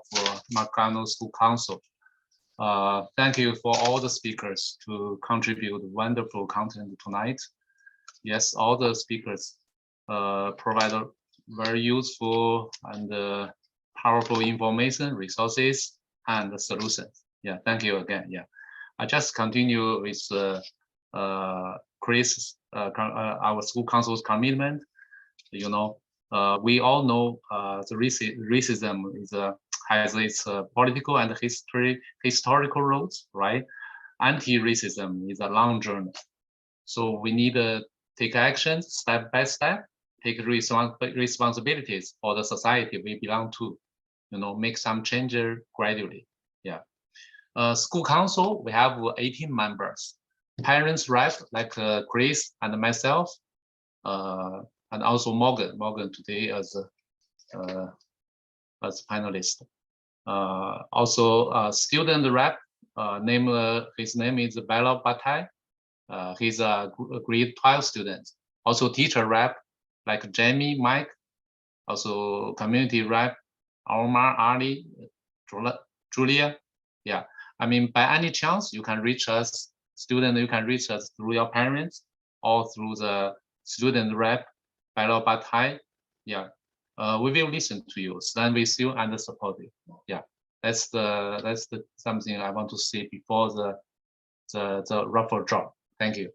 Mark School Council. Thank you for all the speakers to contribute wonderful content tonight. Yes, all the speakers provide very useful and powerful information, resources, and solutions. Yeah, thank you again. Yeah, I just continue with Chris, our school council's commitment. You know, we all know the racism is has its political and historical roots, right? Anti-racism is a long journey, so we need to take action step by step, take responsibilities for the society we belong to. You know, make some changes gradually. Yeah. School council, we have 18 members. Parents rep like Chris and myself. And also Morgan today as panelist. Also student rep, his name is Bella Batai. He's a grade 12 student. Also teacher rep like Jamie, Mike. Also community rep, Omar, Ali, Julia. Yeah, I mean, by any chance you can reach us, student, you can reach us through your parents or through the student rep. Yeah, we will listen to you, stand with you, and support you. Yeah, that's the something I want to say before the raffle draw. Thank you.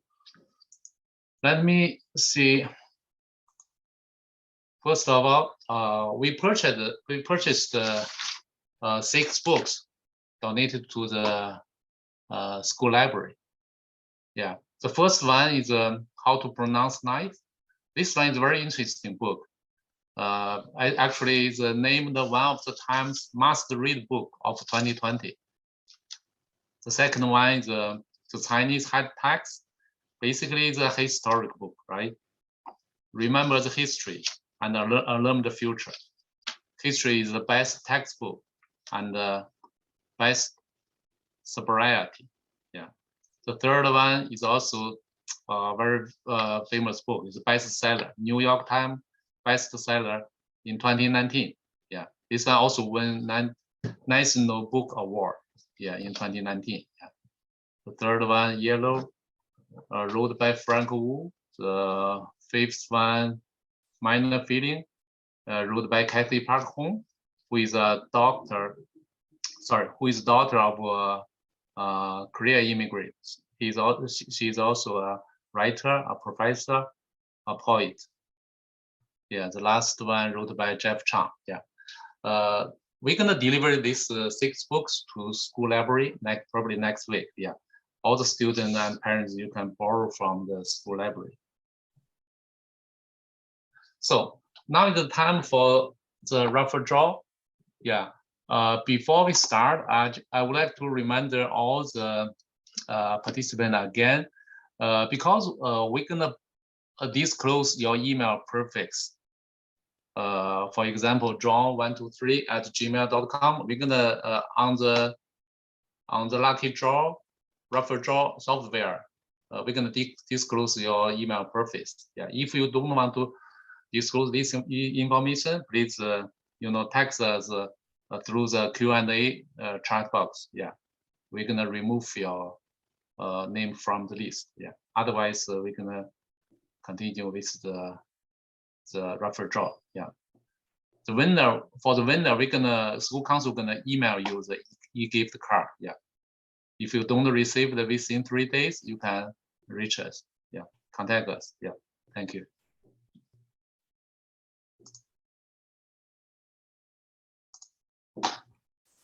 Let me see. First of all, we purchased 6 books donated to the school library. Yeah, the first one is How to Pronounce Knife. This one is a very interesting book. I actually is named one of the Times must-read book of 2020. The second one is the Chinese head text. Basically, it's a historic book, right? Remember the history and learn the future. History is the best textbook and best sobriety. Yeah. The third one is also very famous book. It's a bestseller, New York Times bestseller in 2019. Yeah, this one also won National Book Award. Yeah, in 2019. Yeah. The third one, Yellow, wrote by Frank Wu. The fifth one, Minor Feeling, wrote by Kathy Park Hong, who is a daughter of Korean immigrants. She's also a writer, a professor, a poet. Yeah, the last one wrote by Jeff Chang. Yeah, we're gonna deliver these 6 books to school library probably next week. Yeah, all the students and parents, you can borrow from the school library. So now is the time for the raffle draw. Yeah, before we start, I would like to remind all the participants again, because we're gonna disclose your email prefix. For example, john123@gmail.com. We're gonna on the lucky draw, raffle draw software, we're gonna disclose your email prefix. Yeah, if you don't want to disclose this information, please text us through the Q&A chat box. Yeah, we're gonna remove your name from the list. Yeah, otherwise we're gonna continue with the raffle draw. Yeah, for the winner, school council gonna email you the e-gift card. Yeah, if you don't receive it within 3 days, you can reach us. Yeah, contact us. Yeah, thank you.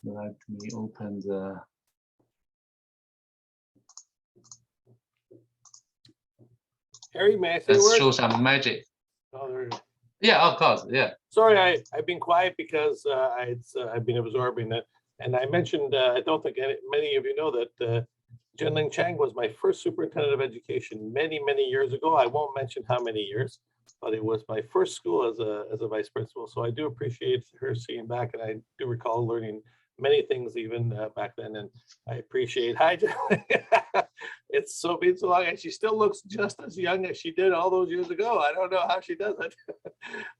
Let me open the. Harry, may I say a Let's word? show some magic. Oh, there you go. Yeah, of course. Yeah. Sorry, I've been quiet because I've been absorbing it. And I mentioned, I don't think many of you know that Jianling Chang was my first superintendent of education many, many years ago. I won't mention how many years, but it was my first school as a vice principal. So I do appreciate her seeing back, and I do recall learning many things even back then. And I appreciate, hi, Jianling. It's been so long, and she still looks just as young as she did all those years ago. I don't know how she does it,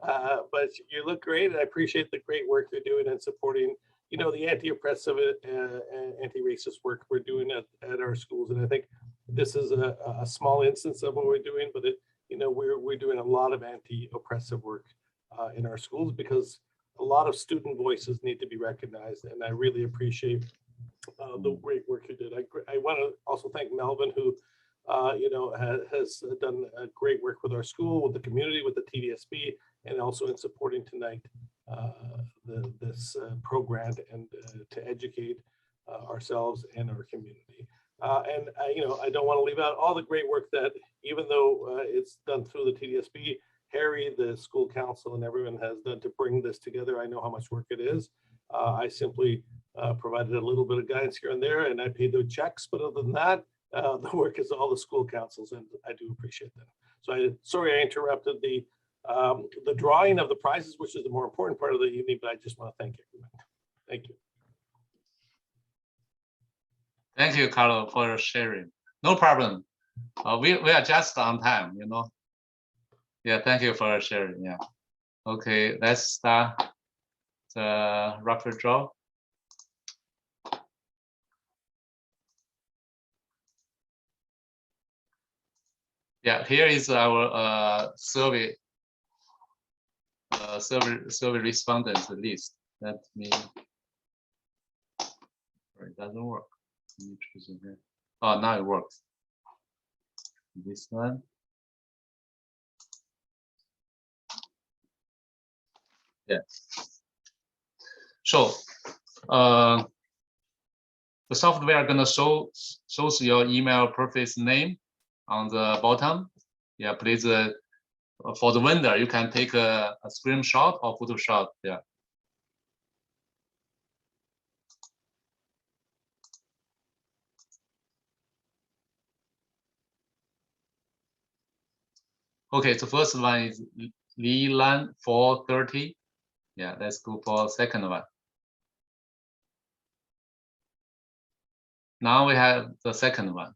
but you look great, and I appreciate the great work you're doing and supporting, you know, the anti-oppressive and anti-racist work we're doing at our schools. And I think this is a small instance of what we're doing, but you know, we're doing a lot of anti-oppressive work in our schools because a lot of student voices need to be recognized, and I really appreciate the great work you did. I want to also thank Melvin, who, you know, has done great work with our school, with the community, with the TDSB, and also in supporting tonight this program and to educate ourselves and our community. You know, I don't want to leave out all the great work that, even though it's done through the TDSB, Harry, the school council, and everyone has done to bring this together. I know how much work it is. I simply provided a little bit of guidance here and there, and I paid the checks. But other than that, the work is all the school councils, and I do appreciate that. So sorry I interrupted the drawing of the prizes, which is the more important part of the evening, but I just want to thank everyone. Thank you. Thank you, Carlo, for sharing. No problem. We are just on time, you know. Yeah, thank you for sharing. Yeah. Okay, let's start the rapid draw. Yeah, here is our survey respondents list. Let me. It doesn't work. Let me choose again. Oh, now it works. This one. Yeah. So, the software gonna shows your email preface name on the bottom. Yeah, please. For the vendor, you can take a screenshot or Photoshop. Yeah. Okay, the first one is Leland 430. Yeah, let's go for second one. Now we have the second one.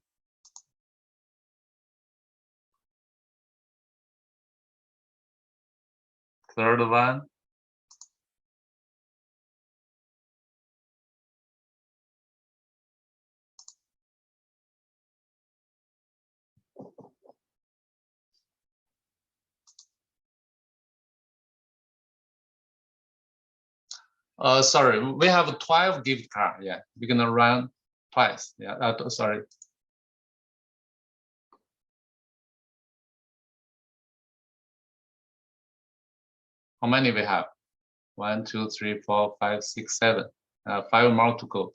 Third one. Sorry, we have 12 gift card. Yeah, we're gonna run twice. Yeah, sorry. How many we have? 1, 2, 3, 4, 5, 6, 7. 5 more to go.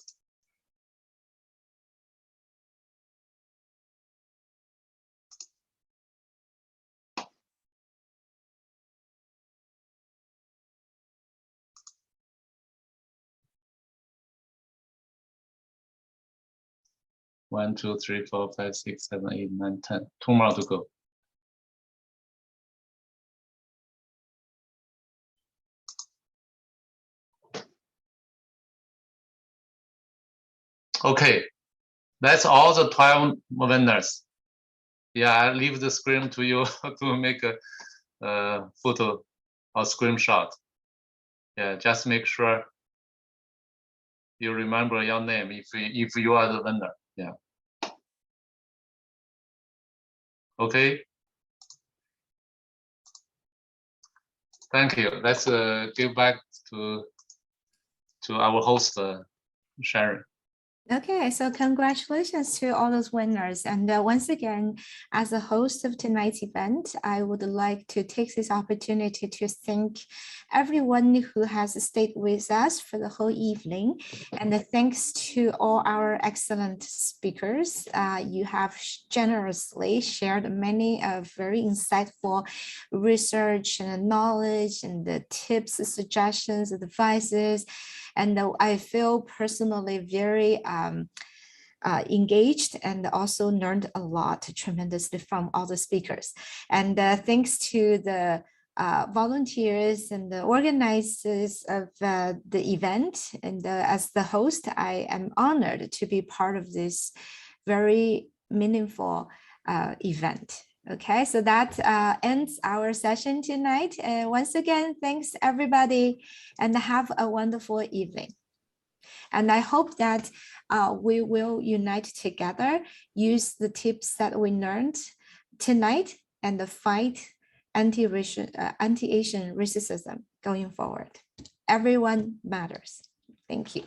One, 2, 3, 4, 5, 6, 7, 8, 9, 10. 2 more to go. Okay, that's all the 12 winners. Yeah, I leave the screen to you to make a photo or screenshot. Yeah, just make sure you remember your name if you are the winner. Yeah. Okay. Thank you. Let's give back to our host, Sharon. Okay, so congratulations to all those winners. And once again, as a host of tonight's event, I would like to take this opportunity to thank everyone who has stayed with us for the whole evening. And thanks to all our excellent speakers. You have generously shared many of very insightful research and knowledge and the tips, suggestions, advices. And I feel personally very engaged and also learned a lot tremendously from all the speakers. And thanks to the volunteers and the organizers of the event. And as the host, I am honored to be part of this very meaningful event. Okay, so that ends our session tonight. Once again, thanks everybody and have a wonderful evening. And I hope that we will unite together, use the tips that we learned tonight and fight anti-Asian racism going forward. Everyone matters. Thank you.